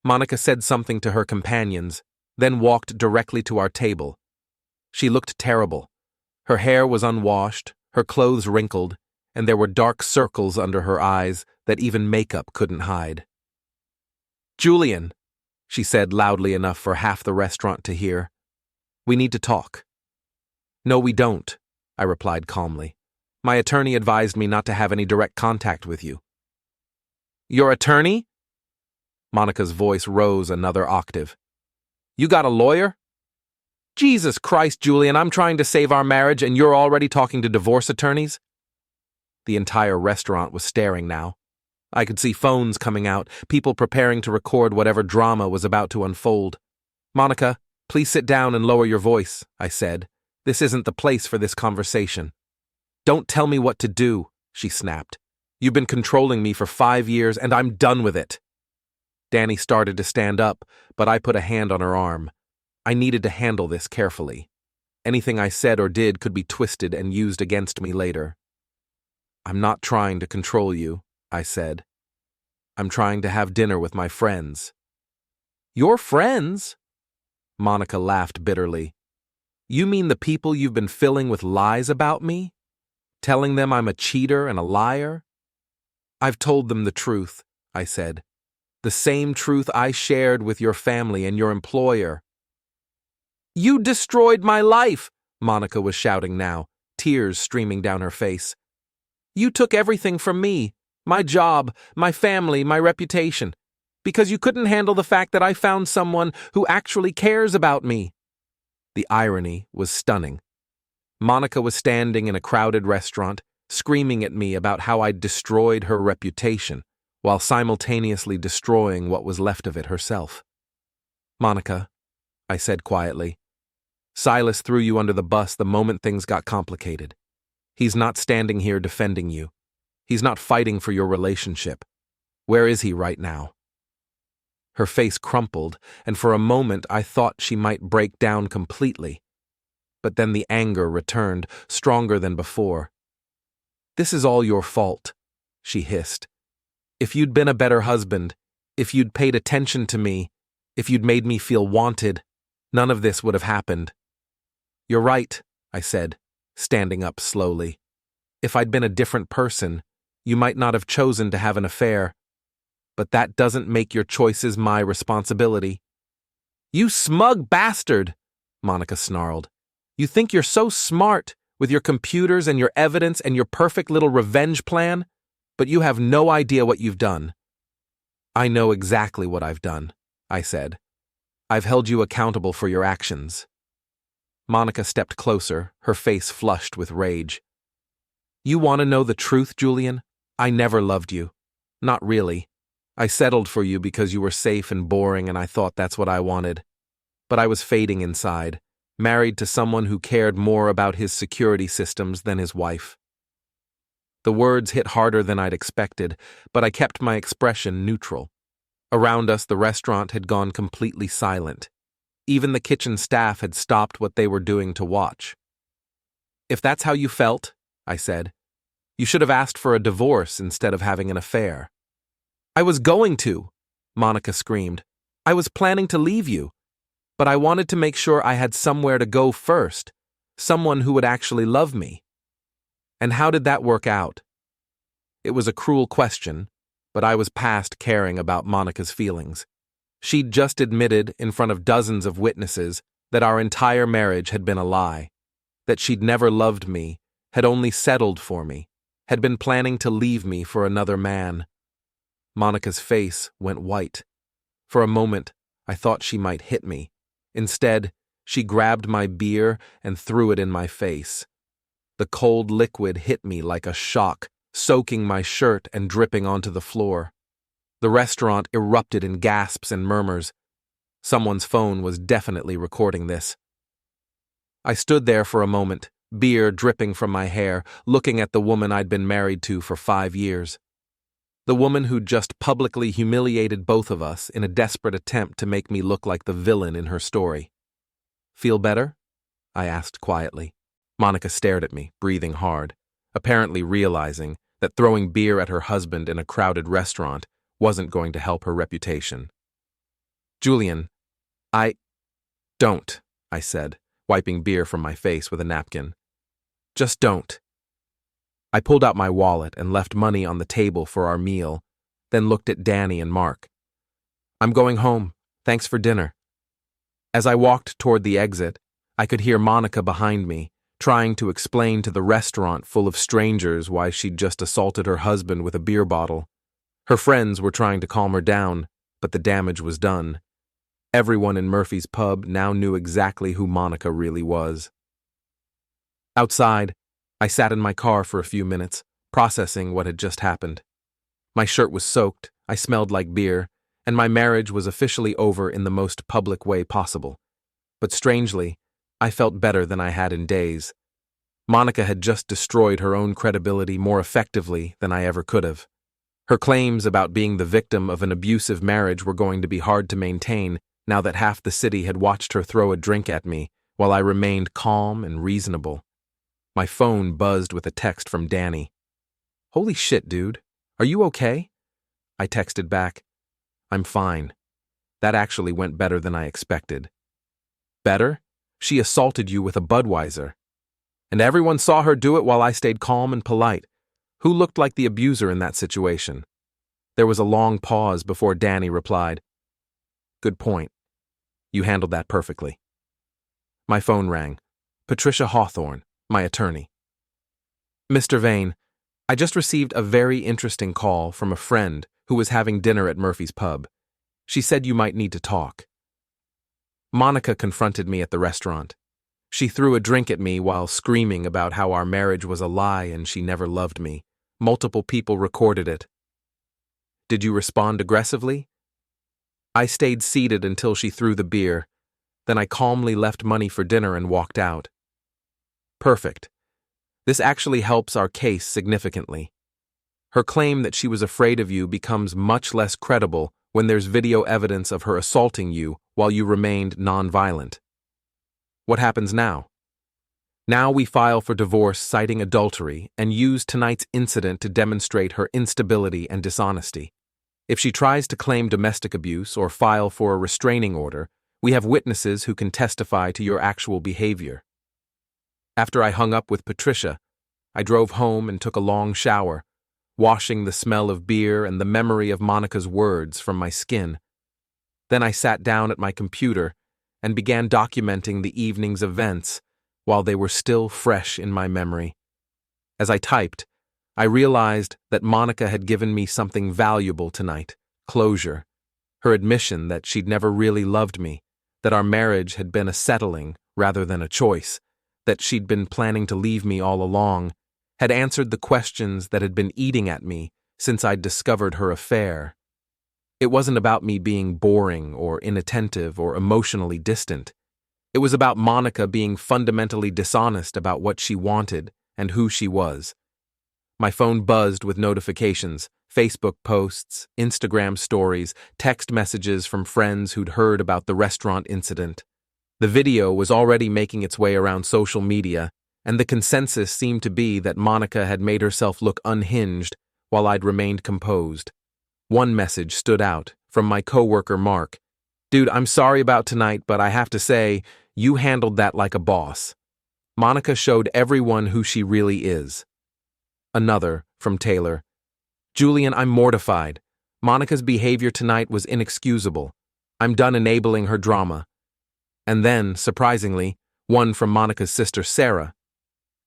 Monica said something to her companions, then walked directly to our table. She looked terrible. Her hair was unwashed, her clothes wrinkled, and there were dark circles under her eyes that even makeup couldn't hide. "Julian," she said loudly enough for half the restaurant to hear, "we need to talk." "No, we don't," I replied calmly. "My attorney advised me not to have any direct contact with you." "Your attorney?" Monica's voice rose another octave. "You got a lawyer?" "Jesus Christ, Julian, I'm trying to save our marriage and you're already talking to divorce attorneys?" The entire restaurant was staring now. I could see phones coming out, people preparing to record whatever drama was about to unfold. "Monica, please sit down and lower your voice," I said. "This isn't the place for this conversation." "Don't tell me what to do," she snapped. "You've been controlling me for 5 years and I'm done with it." Danny started to stand up, but I put a hand on her arm. I needed to handle this carefully. Anything I said or did could be twisted and used against me later. "I'm not trying to control you," I said. "I'm trying to have dinner with my friends." "Your friends?" Monica laughed bitterly. "You mean the people you've been filling with lies about me? Telling them I'm a cheater and a liar?" "I've told them the truth," I said. "The same truth I shared with your family and your employer." "You destroyed my life," Monica was shouting now, tears streaming down her face. "You took everything from me, my job, my family, my reputation, because you couldn't handle the fact that I found someone who actually cares about me." The irony was stunning. Monica was standing in a crowded restaurant, screaming at me about how I'd destroyed her reputation, while simultaneously destroying what was left of it herself. "Monica," I said quietly, "Silas threw you under the bus the moment things got complicated. He's not standing here defending you. He's not fighting for your relationship. Where is he right now?" Her face crumpled, and for a moment I thought she might break down completely. But then the anger returned, stronger than before. "This is all your fault," she hissed. "If you'd been a better husband, if you'd paid attention to me, if you'd made me feel wanted, none of this would have happened." "You're right," I said, standing up slowly. "If I'd been a different person, you might not have chosen to have an affair. But that doesn't make your choices my responsibility." "You smug bastard," Monica snarled. "You think you're so smart with your computers and your evidence and your perfect little revenge plan, but you have no idea what you've done." "I know exactly what I've done," I said. "I've held you accountable for your actions." Monica stepped closer, her face flushed with rage. "You want to know the truth, Julian? I never loved you. Not really. I settled for you because you were safe and boring, and I thought that's what I wanted. But I was fading inside, married to someone who cared more about his security systems than his wife." The words hit harder than I'd expected, but I kept my expression neutral. Around us, the restaurant had gone completely silent. Even the kitchen staff had stopped what they were doing to watch. "If that's how you felt," I said, "you should have asked for a divorce instead of having an affair." "I was going to," Monica screamed. "I was planning to leave you. But I wanted to make sure I had somewhere to go first, someone who would actually love me." "And how did that work out?" It was a cruel question, but I was past caring about Monica's feelings. She'd just admitted in front of dozens of witnesses that our entire marriage had been a lie, that she'd never loved me, had only settled for me, had been planning to leave me for another man. Monica's face went white. For a moment, I thought she might hit me. Instead, she grabbed my beer and threw it in my face. The cold liquid hit me like a shock, soaking my shirt and dripping onto the floor. The restaurant erupted in gasps and murmurs. Someone's phone was definitely recording this. I stood there for a moment, beer dripping from my hair, looking at the woman I'd been married to for 5 years. The woman who'd just publicly humiliated both of us in a desperate attempt to make me look like the villain in her story. "Feel better?" I asked quietly. Monica stared at me, breathing hard, apparently realizing that throwing beer at her husband in a crowded restaurant wasn't going to help her reputation. "Julian, don't," I said, wiping beer from my face with a napkin. "Just don't." I pulled out my wallet and left money on the table for our meal, then looked at Danny and Mark. "I'm going home. Thanks for dinner." As I walked toward the exit, I could hear Monica behind me, trying to explain to the restaurant full of strangers why she'd just assaulted her husband with a beer bottle. Her friends were trying to calm her down, but the damage was done. Everyone in Murphy's pub now knew exactly who Monica really was. Outside, I sat in my car for a few minutes, processing what had just happened. My shirt was soaked, I smelled like beer, and my marriage was officially over in the most public way possible. But strangely, I felt better than I had in days. Monica had just destroyed her own credibility more effectively than I ever could have. Her claims about being the victim of an abusive marriage were going to be hard to maintain now that half the city had watched her throw a drink at me while I remained calm and reasonable. My phone buzzed with a text from Danny. "Holy shit, dude. Are you okay?" I texted back. "I'm fine." That actually went better than I expected. "Better? She assaulted you with a Budweiser. And everyone saw her do it while I stayed calm and polite. Who looked like the abuser in that situation?" There was a long pause before Danny replied. "Good point. You handled that perfectly." My phone rang. Patricia Hawthorne, my attorney. "Mr. Vane, I just received a very interesting call from a friend who was having dinner at Murphy's pub. She said you might need to talk." Monica confronted me at the restaurant. She threw a drink at me while screaming about how our marriage was a lie and she never loved me. Multiple people recorded it. Did you respond aggressively? I stayed seated until she threw the beer. Then I calmly left money for dinner and walked out. Perfect. This actually helps our case significantly. Her claim that she was afraid of you becomes much less credible when there's video evidence of her assaulting you while you remained nonviolent. What happens now? Now we file for divorce citing adultery and use tonight's incident to demonstrate her instability and dishonesty. If she tries to claim domestic abuse or file for a restraining order, we have witnesses who can testify to your actual behavior. After I hung up with Patricia, I drove home and took a long shower, washing the smell of beer and the memory of Monica's words from my skin. Then I sat down at my computer and began documenting the evening's events while they were still fresh in my memory. As I typed, I realized that Monica had given me something valuable tonight: closure. Her admission that she'd never really loved me, that our marriage had been a settling rather than a choice, that she'd been planning to leave me all along, had answered the questions that had been eating at me since I'd discovered her affair. It wasn't about me being boring or inattentive or emotionally distant. It was about Monica being fundamentally dishonest about what she wanted and who she was. My phone buzzed with notifications, Facebook posts, Instagram stories, text messages from friends who'd heard about the restaurant incident. The video was already making its way around social media, and the consensus seemed to be that Monica had made herself look unhinged while I'd remained composed. One message stood out, from my coworker Mark. "Dude, I'm sorry about tonight, but I have to say, you handled that like a boss. Monica showed everyone who she really is." Another, from Taylor. "Julian, I'm mortified. Monica's behavior tonight was inexcusable. I'm done enabling her drama." And then, surprisingly, one from Monica's sister Sarah.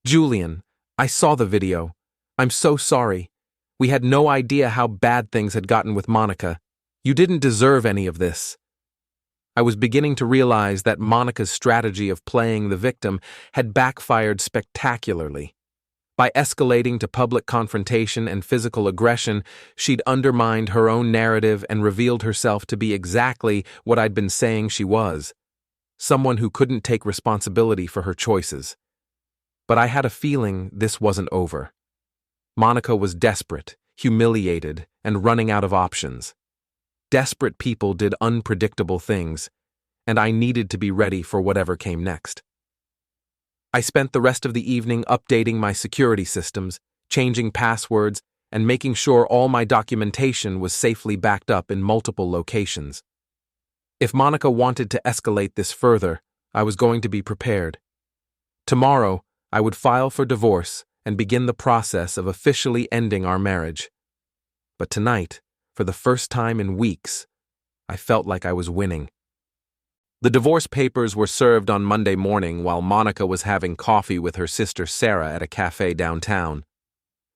"Julian, I saw the video. I'm so sorry. We had no idea how bad things had gotten with Monica. You didn't deserve any of this." I was beginning to realize that Monica's strategy of playing the victim had backfired spectacularly. By escalating to public confrontation and physical aggression, she'd undermined her own narrative and revealed herself to be exactly what I'd been saying she was: someone who couldn't take responsibility for her choices. But I had a feeling this wasn't over. Monica was desperate, humiliated, and running out of options. Desperate people did unpredictable things, and I needed to be ready for whatever came next. I spent the rest of the evening updating my security systems, changing passwords, and making sure all my documentation was safely backed up in multiple locations. If Monica wanted to escalate this further, I was going to be prepared. Tomorrow, I would file for divorce and begin the process of officially ending our marriage. But tonight, for the first time in weeks, I felt like I was winning. The divorce papers were served on Monday morning while Monica was having coffee with her sister Sarah at a cafe downtown.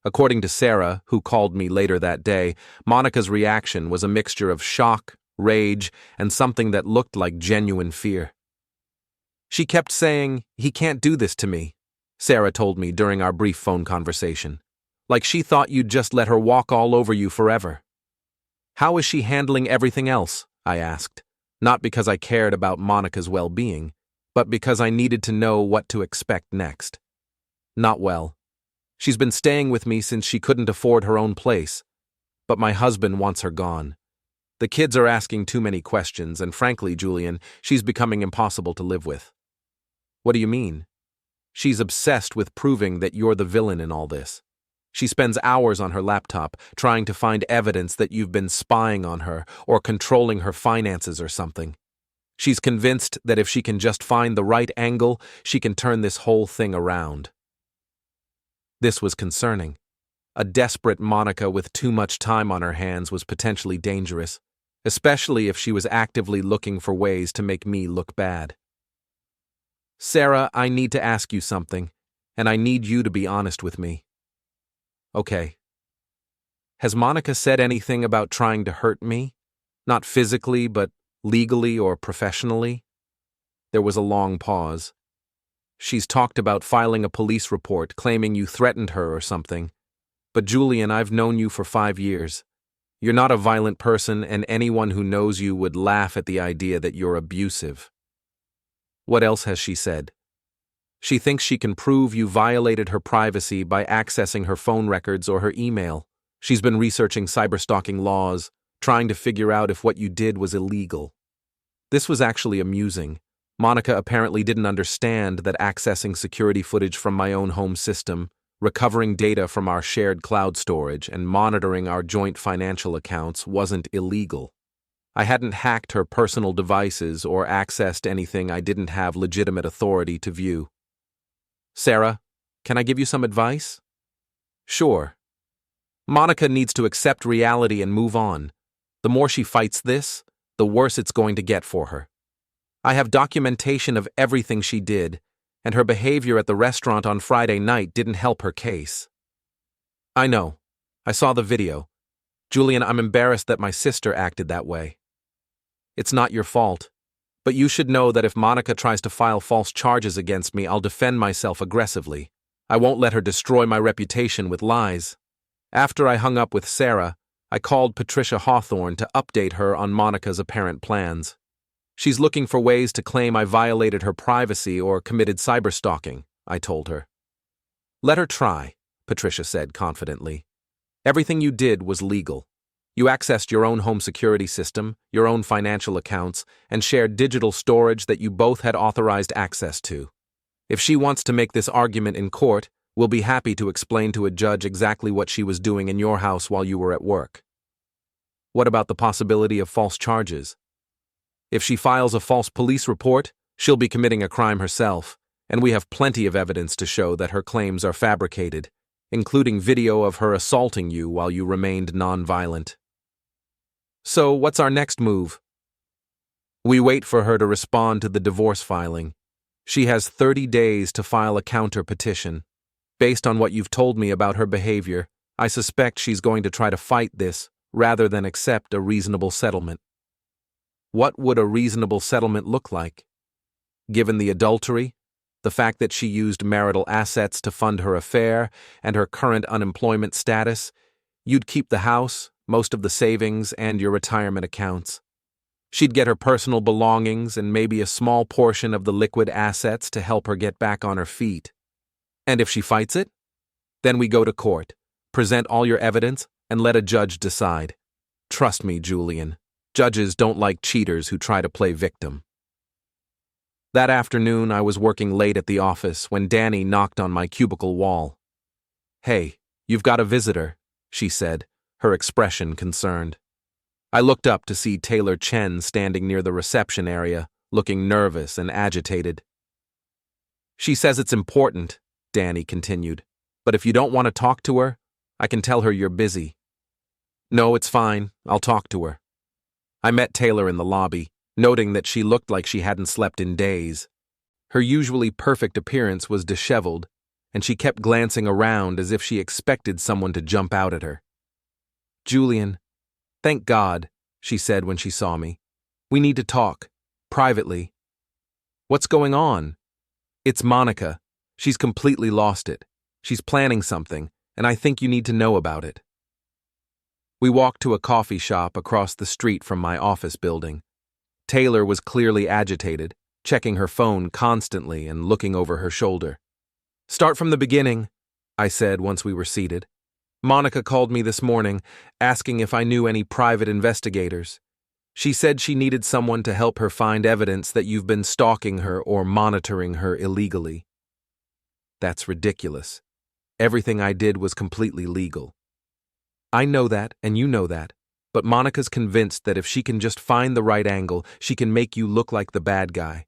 According to Sarah, who called me later that day, Monica's reaction was a mixture of shock, rage, and something that looked like genuine fear. "She kept saying, 'He can't do this to me,'" Sarah told me during our brief phone conversation. "Like she thought you'd just let her walk all over you forever." "How is she handling everything else?" I asked, not because I cared about Monica's well-being, but because I needed to know what to expect next. "Not well. She's been staying with me since she couldn't afford her own place, but my husband wants her gone. The kids are asking too many questions, and frankly, Julian, she's becoming impossible to live with." "What do you mean?" "She's obsessed with proving that you're the villain in all this. She spends hours on her laptop trying to find evidence that you've been spying on her or controlling her finances or something. She's convinced that if she can just find the right angle, she can turn this whole thing around." This was concerning. A desperate Monica with too much time on her hands was potentially dangerous, especially if she was actively looking for ways to make me look bad. "Sarah, I need to ask you something, and I need you to be honest with me." "Okay." "Has Monica said anything about trying to hurt me? Not physically, but legally or professionally?" There was a long pause. She's talked about filing a police report claiming you threatened her or something. But Julian, I've known you for 5 years. You're not a violent person, and anyone who knows you would laugh at the idea that you're abusive. What else has she said? She thinks she can prove you violated her privacy by accessing her phone records or her email. She's been researching cyberstalking laws, trying to figure out if what you did was illegal. This was actually amusing. Monica apparently didn't understand that accessing security footage from my own home system, recovering data from our shared cloud storage, and monitoring our joint financial accounts wasn't illegal. I hadn't hacked her personal devices or accessed anything I didn't have legitimate authority to view. Sarah, can I give you some advice? Sure. Monica needs to accept reality and move on. The more she fights this, the worse it's going to get for her. I have documentation of everything she did, and her behavior at the restaurant on Friday night didn't help her case. I know. I saw the video. Julian, I'm embarrassed that my sister acted that way. It's not your fault, but you should know that if Monica tries to file false charges against me, I'll defend myself aggressively. I won't let her destroy my reputation with lies. After I hung up with Sarah, I called Patricia Hawthorne to update her on Monica's apparent plans. She's looking for ways to claim I violated her privacy or committed cyberstalking, I told her. Let her try, Patricia said confidently. Everything you did was legal. You accessed your own home security system, your own financial accounts, and shared digital storage that you both had authorized access to. If she wants to make this argument in court, we'll be happy to explain to a judge exactly what she was doing in your house while you were at work. What about the possibility of false charges? If she files a false police report, she'll be committing a crime herself, and we have plenty of evidence to show that her claims are fabricated, including video of her assaulting you while you remained nonviolent. So, what's our next move? We wait for her to respond to the divorce filing. She has 30 days to file a counter-petition. Based on what you've told me about her behavior, I suspect she's going to try to fight this rather than accept a reasonable settlement. What would a reasonable settlement look like? Given the adultery, the fact that she used marital assets to fund her affair, and her current unemployment status, you'd keep the house, most of the savings, and your retirement accounts. She'd get her personal belongings and maybe a small portion of the liquid assets to help her get back on her feet. And if she fights it? Then we go to court, present all your evidence, and let a judge decide. Trust me, Julian. Judges don't like cheaters who try to play victim. That afternoon, I was working late at the office when Danny knocked on my cubicle wall. Hey, you've got a visitor, she said, her expression concerned. I looked up to see Taylor Chen standing near the reception area, looking nervous and agitated. She says it's important, Danny continued, but if you don't want to talk to her, I can tell her you're busy. No, it's fine. I'll talk to her. I met Taylor in the lobby, noting that she looked like she hadn't slept in days. Her usually perfect appearance was disheveled, and she kept glancing around as if she expected someone to jump out at her. Julian, thank God, she said when she saw me. We need to talk, privately. What's going on? It's Monica. She's completely lost it. She's planning something, and I think you need to know about it. We walked to a coffee shop across the street from my office building. Taylor was clearly agitated, checking her phone constantly and looking over her shoulder. Start from the beginning, I said once we were seated. Monica called me this morning, asking if I knew any private investigators. She said she needed someone to help her find evidence that you've been stalking her or monitoring her illegally. That's ridiculous. Everything I did was completely legal. I know that, and you know that, but Monica's convinced that if she can just find the right angle, she can make you look like the bad guy.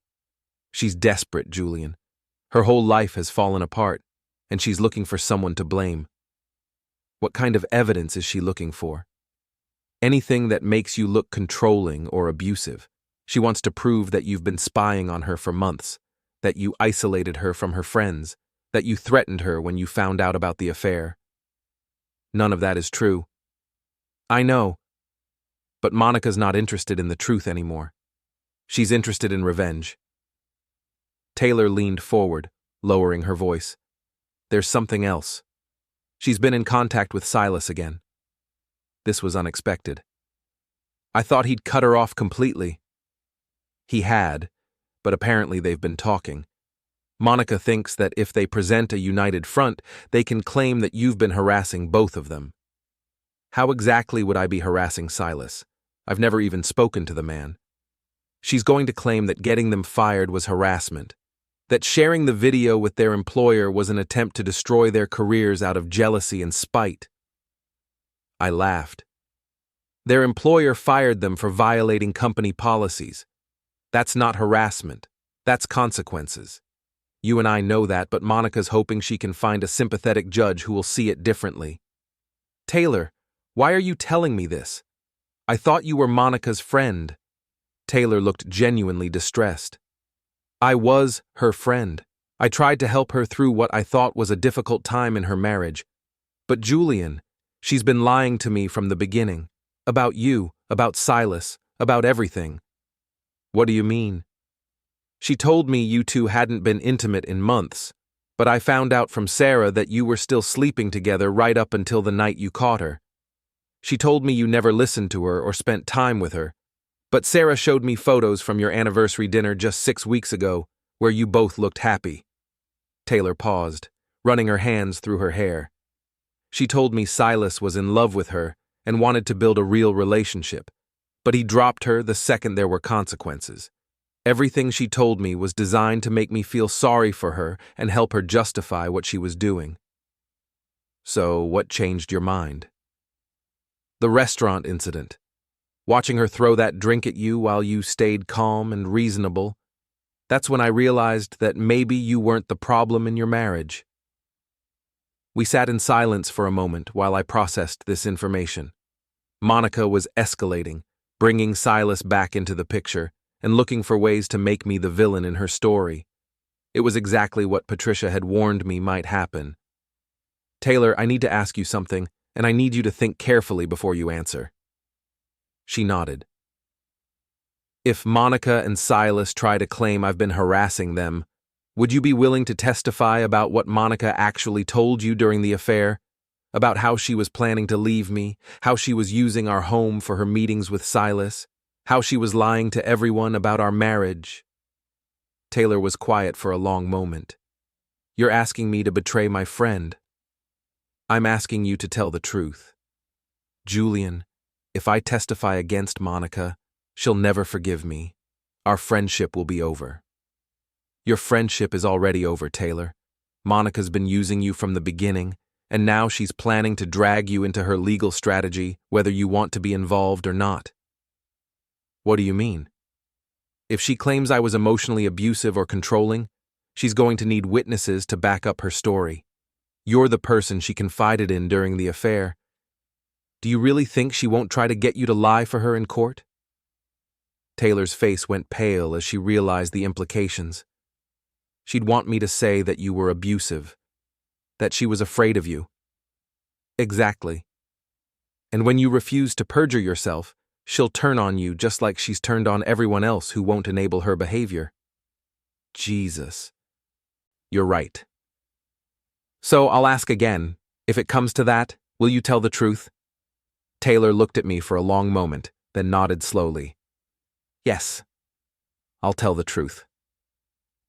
She's desperate, Julian. Her whole life has fallen apart, and she's looking for someone to blame. What kind of evidence is she looking for? Anything that makes you look controlling or abusive. She wants to prove that you've been spying on her for months, that you isolated her from her friends, that you threatened her when you found out about the affair. None of that is true. I know. But Monica's not interested in the truth anymore. She's interested in revenge. Taylor leaned forward, lowering her voice. There's something else. She's been in contact with Silas again. This was unexpected. I thought he'd cut her off completely. He had, but apparently they've been talking. Monica thinks that if they present a united front, they can claim that you've been harassing both of them. How exactly would I be harassing Silas? I've never even spoken to the man. She's going to claim that getting them fired was harassment, that sharing the video with their employer was an attempt to destroy their careers out of jealousy and spite. I laughed. Their employer fired them for violating company policies. That's not harassment. That's consequences. You and I know that, but Monica's hoping she can find a sympathetic judge who will see it differently. Taylor, why are you telling me this? I thought you were Monica's friend. Taylor looked genuinely distressed. I was her friend. I tried to help her through what I thought was a difficult time in her marriage. But Julian, she's been lying to me from the beginning. About you, about Silas, about everything. What do you mean? She told me you two hadn't been intimate in months, but I found out from Sarah that you were still sleeping together right up until the night you caught her. She told me you never listened to her or spent time with her, but Sarah showed me photos from your anniversary dinner just 6 weeks ago, where you both looked happy. Taylor paused, running her hands through her hair. She told me Silas was in love with her and wanted to build a real relationship, but he dropped her the second there were consequences. Everything she told me was designed to make me feel sorry for her and help her justify what she was doing. So, what changed your mind? The restaurant incident. Watching her throw that drink at you while you stayed calm and reasonable. That's when I realized that maybe you weren't the problem in your marriage. We sat in silence for a moment while I processed this information. Monica was escalating, bringing Silas back into the picture, and looking for ways to make me the villain in her story. It was exactly what Patricia had warned me might happen. Taylor, I need to ask you something, and I need you to think carefully before you answer. She nodded. If Monica and Silas try to claim I've been harassing them, would you be willing to testify about what Monica actually told you during the affair? About how she was planning to leave me, how she was using our home for her meetings with Silas, how she was lying to everyone about our marriage? Taylor was quiet for a long moment. You're asking me to betray my friend. I'm asking you to tell the truth. Julian, if I testify against Monica, she'll never forgive me. Our friendship will be over. Your friendship is already over, Taylor. Monica's been using you from the beginning, and now she's planning to drag you into her legal strategy, whether you want to be involved or not. What do you mean? If she claims I was emotionally abusive or controlling, she's going to need witnesses to back up her story. You're the person she confided in during the affair. Do you really think she won't try to get you to lie for her in court? Taylor's face went pale as she realized the implications. She'd want me to say that you were abusive, that she was afraid of you. Exactly. And when you refuse to perjure yourself, she'll turn on you just like she's turned on everyone else who won't enable her behavior. Jesus. You're right. So I'll ask again, if it comes to that, will you tell the truth? Taylor looked at me for a long moment, then nodded slowly. Yes, I'll tell the truth.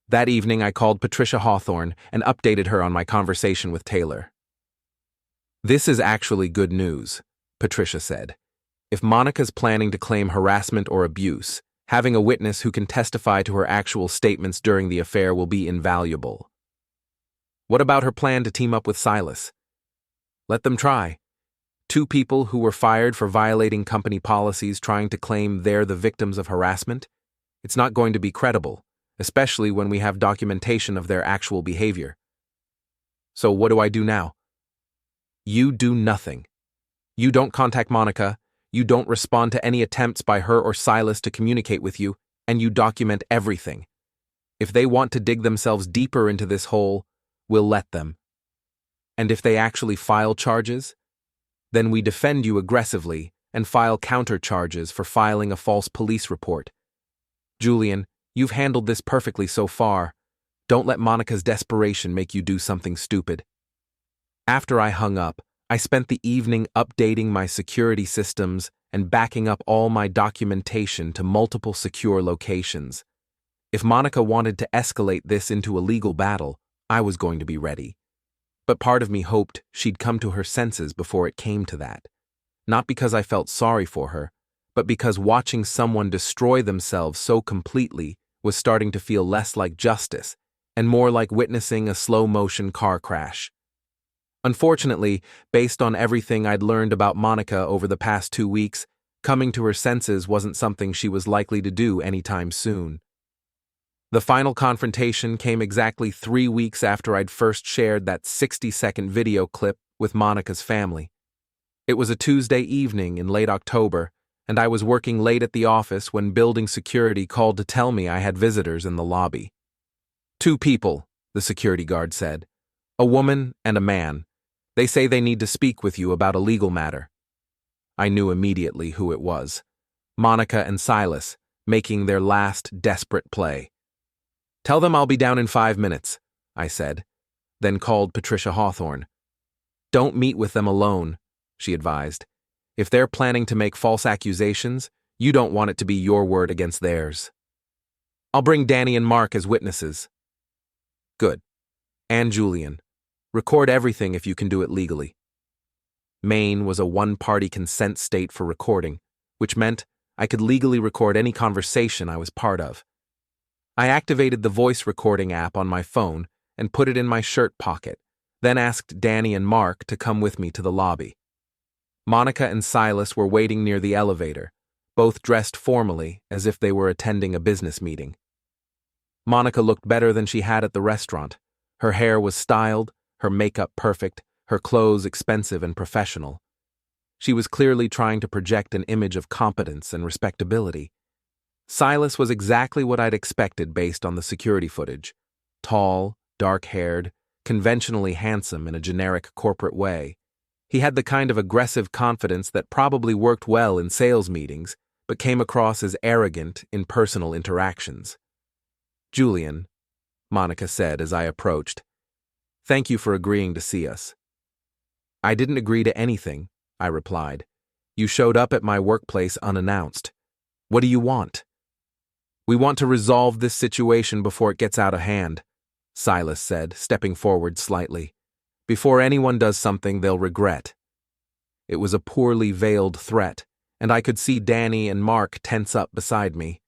That evening I called Patricia Hawthorne and updated her on my conversation with Taylor. This is actually good news, Patricia said. If Monica's planning to claim harassment or abuse, having a witness who can testify to her actual statements during the affair will be invaluable. What about her plan to team up with Silas? Let them try. 2 people who were fired for violating company policies trying to claim they're the victims of harassment? It's not going to be credible, especially when we have documentation of their actual behavior. So what do I do now? You do nothing. You don't contact Monica, you don't respond to any attempts by her or Silas to communicate with you, and you document everything. If they want to dig themselves deeper into this hole, we'll let them. And if they actually file charges, then we defend you aggressively and file counter charges for filing a false police report. Julian, you've handled this perfectly so far. Don't let Monica's desperation make you do something stupid. After I hung up, I spent the evening updating my security systems and backing up all my documentation to multiple secure locations. If Monica wanted to escalate this into a legal battle, I was going to be ready. But part of me hoped she'd come to her senses before it came to that. Not because I felt sorry for her, but because watching someone destroy themselves so completely was starting to feel less like justice and more like witnessing a slow-motion car crash. Unfortunately, based on everything I'd learned about Monica over the past 2 weeks, coming to her senses wasn't something she was likely to do anytime soon. The final confrontation came exactly 3 weeks after I'd first shared that 60-second video clip with Monica's family. It was a Tuesday evening in late October, and I was working late at the office when building security called to tell me I had visitors in the lobby. 2 people, the security guard said. A woman and a man. They say they need to speak with you about a legal matter. I knew immediately who it was. Monica and Silas, making their last desperate play. Tell them I'll be down in 5 minutes, I said, then called Patricia Hawthorne. Don't meet with them alone, she advised. If they're planning to make false accusations, you don't want it to be your word against theirs. I'll bring Danny and Mark as witnesses. Good. And Julian. Record everything if you can do it legally. Maine was a one-party consent state for recording, which meant I could legally record any conversation I was part of. I activated the voice recording app on my phone and put it in my shirt pocket, then asked Danny and Mark to come with me to the lobby. Monica and Silas were waiting near the elevator, both dressed formally as if they were attending a business meeting. Monica looked better than she had at the restaurant. Her hair was styled, her makeup perfect, her clothes expensive and professional. She was clearly trying to project an image of competence and respectability. Silas was exactly what I'd expected based on the security footage. Tall, dark-haired, conventionally handsome in a generic corporate way. He had the kind of aggressive confidence that probably worked well in sales meetings, but came across as arrogant in personal interactions. Julian, Monica said as I approached. Thank you for agreeing to see us. I didn't agree to anything, I replied. You showed up at my workplace unannounced. What do you want? We want to resolve this situation before it gets out of hand, Silas said, stepping forward slightly. Before anyone does something they'll regret. It was a poorly veiled threat, and I could see Danny and Mark tense up beside me.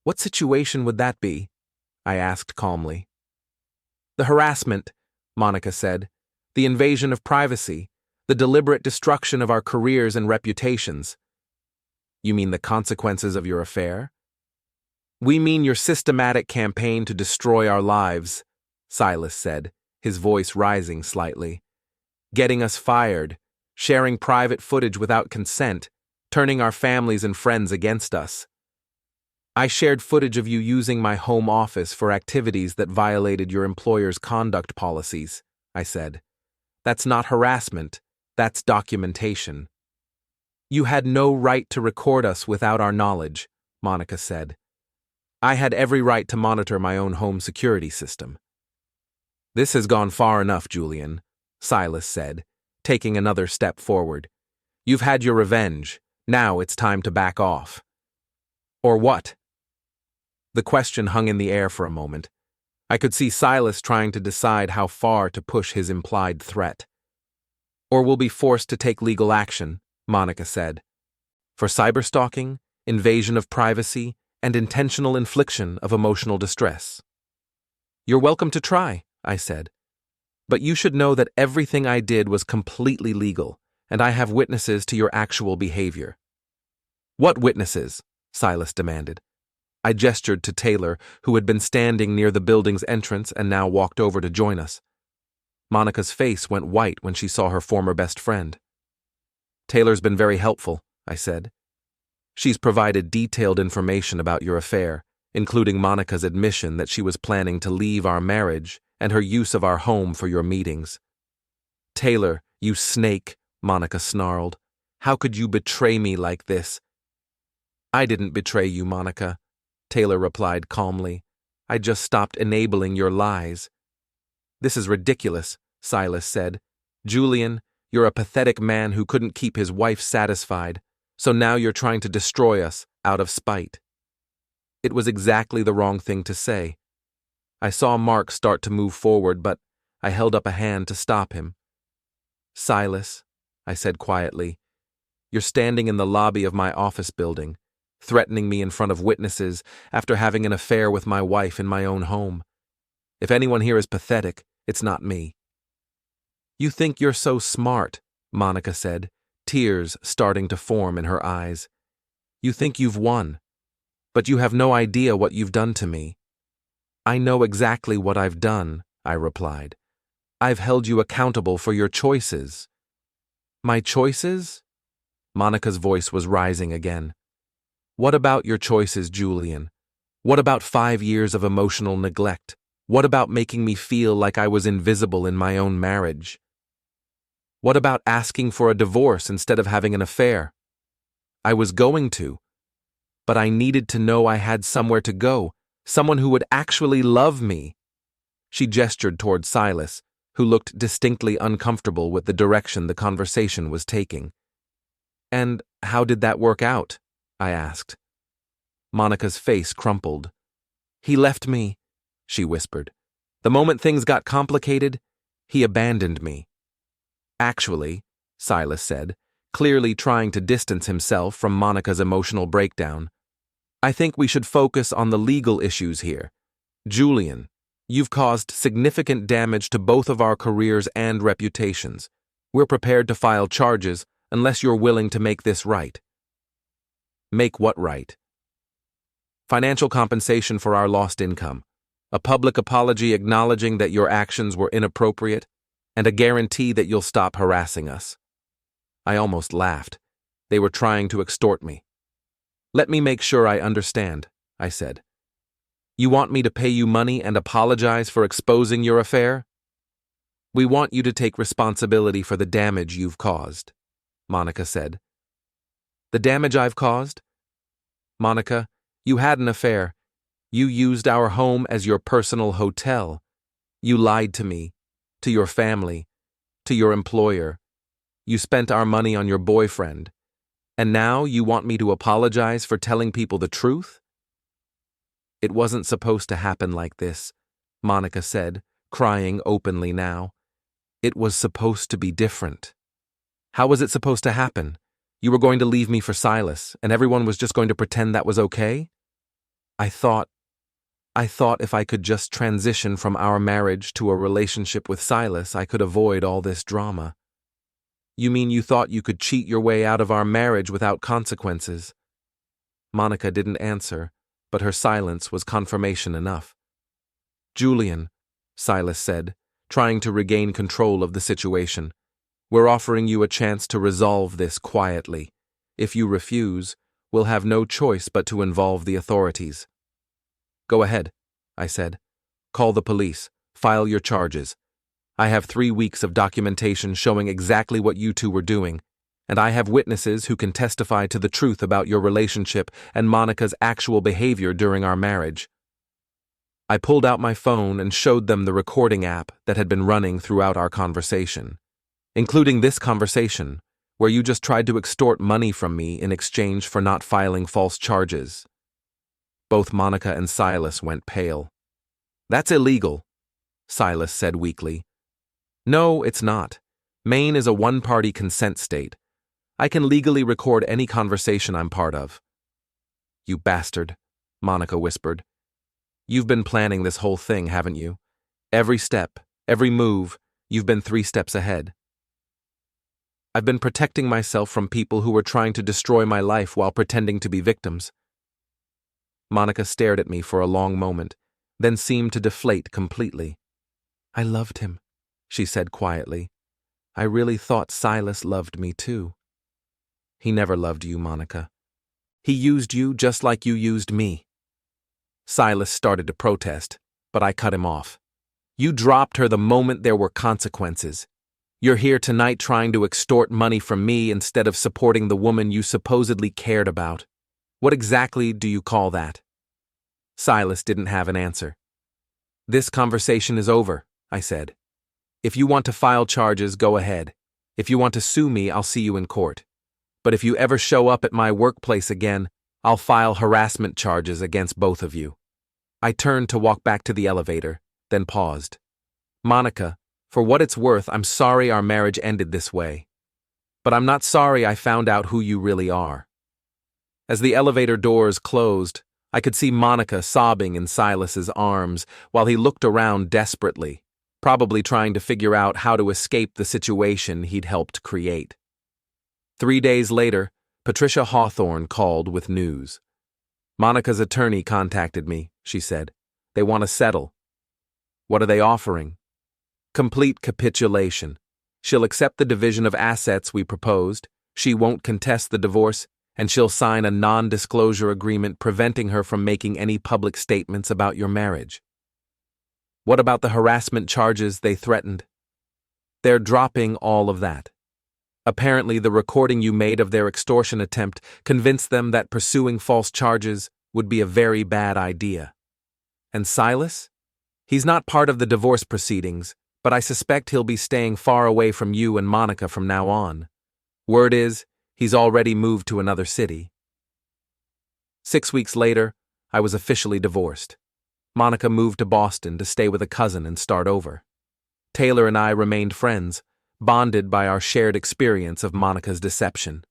What situation would that be? I asked calmly. The harassment, Monica said. The invasion of privacy. The deliberate destruction of our careers and reputations. You mean the consequences of your affair? We mean your systematic campaign to destroy our lives, Silas said, his voice rising slightly. Getting us fired, sharing private footage without consent, turning our families and friends against us. I shared footage of you using my home office for activities that violated your employer's conduct policies, I said. That's not harassment, that's documentation. You had no right to record us without our knowledge, Monica said. I had every right to monitor my own home security system. This has gone far enough, Julian, Silas said, taking another step forward. You've had your revenge. Now it's time to back off. Or what? The question hung in the air for a moment. I could see Silas trying to decide how far to push his implied threat. Or we'll be forced to take legal action, Monica said. For cyberstalking, invasion of privacy, and intentional infliction of emotional distress. You're welcome to try, I said. But you should know that everything I did was completely legal, and I have witnesses to your actual behavior. What witnesses? Silas demanded. I gestured to Taylor, who had been standing near the building's entrance and now walked over to join us. Monica's face went white when she saw her former best friend. Taylor's been very helpful, I said. She's provided detailed information about your affair, including Monica's admission that she was planning to leave our marriage and her use of our home for your meetings. Taylor, you snake, Monica snarled. How could you betray me like this? I didn't betray you, Monica, Taylor replied calmly. I just stopped enabling your lies." "This is ridiculous," Silas said. "Julian, you're a pathetic man who couldn't keep his wife satisfied, so now you're trying to destroy us out of spite." It was exactly the wrong thing to say. I saw Mark start to move forward, but I held up a hand to stop him. "Silas," I said quietly, "you're standing in the lobby of my office building, threatening me in front of witnesses after having an affair with my wife in my own home. If anyone here is pathetic, it's not me." "You think you're so smart," Monica said, tears starting to form in her eyes. "You think you've won, but you have no idea what you've done to me." "I know exactly what I've done," I replied. "I've held you accountable for your choices." "My choices?" Monica's voice was rising again. "What about your choices, Julian? What about 5 years of emotional neglect? What about making me feel like I was invisible in my own marriage? What about asking for a divorce instead of having an affair? I was going to, but I needed to know I had somewhere to go, someone who would actually love me." She gestured toward Silas, who looked distinctly uncomfortable with the direction the conversation was taking. "And how did that work out?" I asked. Monica's face crumpled. "He left me," she whispered. "The moment things got complicated, he abandoned me." "Actually," Silas said, clearly trying to distance himself from Monica's emotional breakdown, "I think we should focus on the legal issues here. Julian, you've caused significant damage to both of our careers and reputations. We're prepared to file charges unless you're willing to make this right." "Make what right?" "Financial compensation for our lost income, a public apology acknowledging that your actions were inappropriate, and a guarantee that you'll stop harassing us." I almost laughed. They were trying to extort me. "Let me make sure I understand," I said. "You want me to pay you money and apologize for exposing your affair?" "We want you to take responsibility for the damage you've caused," Monica said. "The damage I've caused?" "Monica, you had an affair. You used our home as your personal hotel. You lied to me, to your family, to your employer. You spent our money on your boyfriend. And now you want me to apologize for telling people the truth?" "It wasn't supposed to happen like this," Monica said, crying openly now. "It was supposed to be different." "How was it supposed to happen? You were going to leave me for Silas, and everyone was just going to pretend that was okay?" I thought if I could just transition from our marriage to a relationship with Silas, I could avoid all this drama." "You mean you thought you could cheat your way out of our marriage without consequences?" Monica didn't answer, but her silence was confirmation enough. "Julian," Silas said, trying to regain control of the situation, "we're offering you a chance to resolve this quietly. If you refuse, we'll have no choice but to involve the authorities." "Go ahead," I said. "Call the police. File your charges. I have 3 weeks of documentation showing exactly what you two were doing, and I have witnesses who can testify to the truth about your relationship and Monica's actual behavior during our marriage." I pulled out my phone and showed them the recording app that had been running throughout our conversation, including this conversation, where you just tried to extort money from me in exchange for not filing false charges. Both Monica and Silas went pale. "That's illegal," Silas said weakly. "No, it's not. Maine is a one-party consent state. I can legally record any conversation I'm part of." "You bastard," Monica whispered. "You've been planning this whole thing, haven't you? Every step, every move, you've been 3 steps ahead." "I've been protecting myself from people who were trying to destroy my life while pretending to be victims." Monica stared at me for a long moment, then seemed to deflate completely. "I loved him," she said quietly. "I really thought Silas loved me too." "He never loved you, Monica. He used you just like you used me." Silas started to protest, but I cut him off. "You dropped her the moment there were consequences. You're here tonight trying to extort money from me instead of supporting the woman you supposedly cared about. What exactly do you call that?" Silas didn't have an answer. "This conversation is over," I said. "If you want to file charges, go ahead. If you want to sue me, I'll see you in court. But if you ever show up at my workplace again, I'll file harassment charges against both of you." I turned to walk back to the elevator, then paused. "Monica, for what it's worth, I'm sorry our marriage ended this way. But I'm not sorry I found out who you really are." As the elevator doors closed, I could see Monica sobbing in Silas's arms while he looked around desperately, probably trying to figure out how to escape the situation he'd helped create. 3 days later, Patricia Hawthorne called with news. "Monica's attorney contacted me," she said. "They want to settle." "What are they offering?" "Complete capitulation. She'll accept the division of assets we proposed, she won't contest the divorce, and she'll sign a non-disclosure agreement preventing her from making any public statements about your marriage." "What about the harassment charges they threatened?" "They're dropping all of that. Apparently the recording you made of their extortion attempt convinced them that pursuing false charges would be a very bad idea." "And Silas? He's not part of the divorce proceedings, but I suspect he'll be staying far away from you and Monica from now on. Word is, he's already moved to another city." 6 weeks later, I was officially divorced. Monica moved to Boston to stay with a cousin and start over. Taylor and I remained friends, bonded by our shared experience of Monica's deception.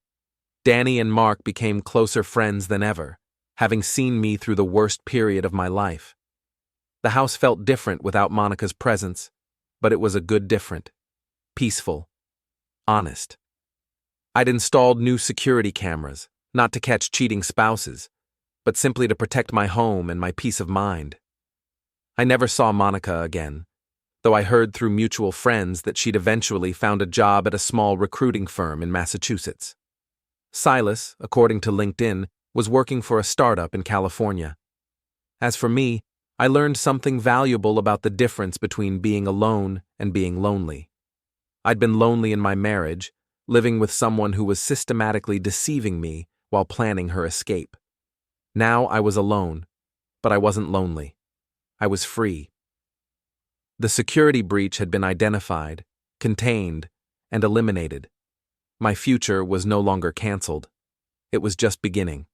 Danny and Mark became closer friends than ever, having seen me through the worst period of my life. The house felt different without Monica's presence, but it was a good different. Peaceful. Honest. I'd installed new security cameras, not to catch cheating spouses, but simply to protect my home and my peace of mind. I never saw Monica again, though I heard through mutual friends that she'd eventually found a job at a small recruiting firm in Massachusetts. Silas, according to LinkedIn, was working for a startup in California. As for me, I learned something valuable about the difference between being alone and being lonely. I'd been lonely in my marriage, living with someone who was systematically deceiving me while planning her escape. Now I was alone, but I wasn't lonely. I was free. The security breach had been identified, contained, and eliminated. My future was no longer canceled. It was just beginning.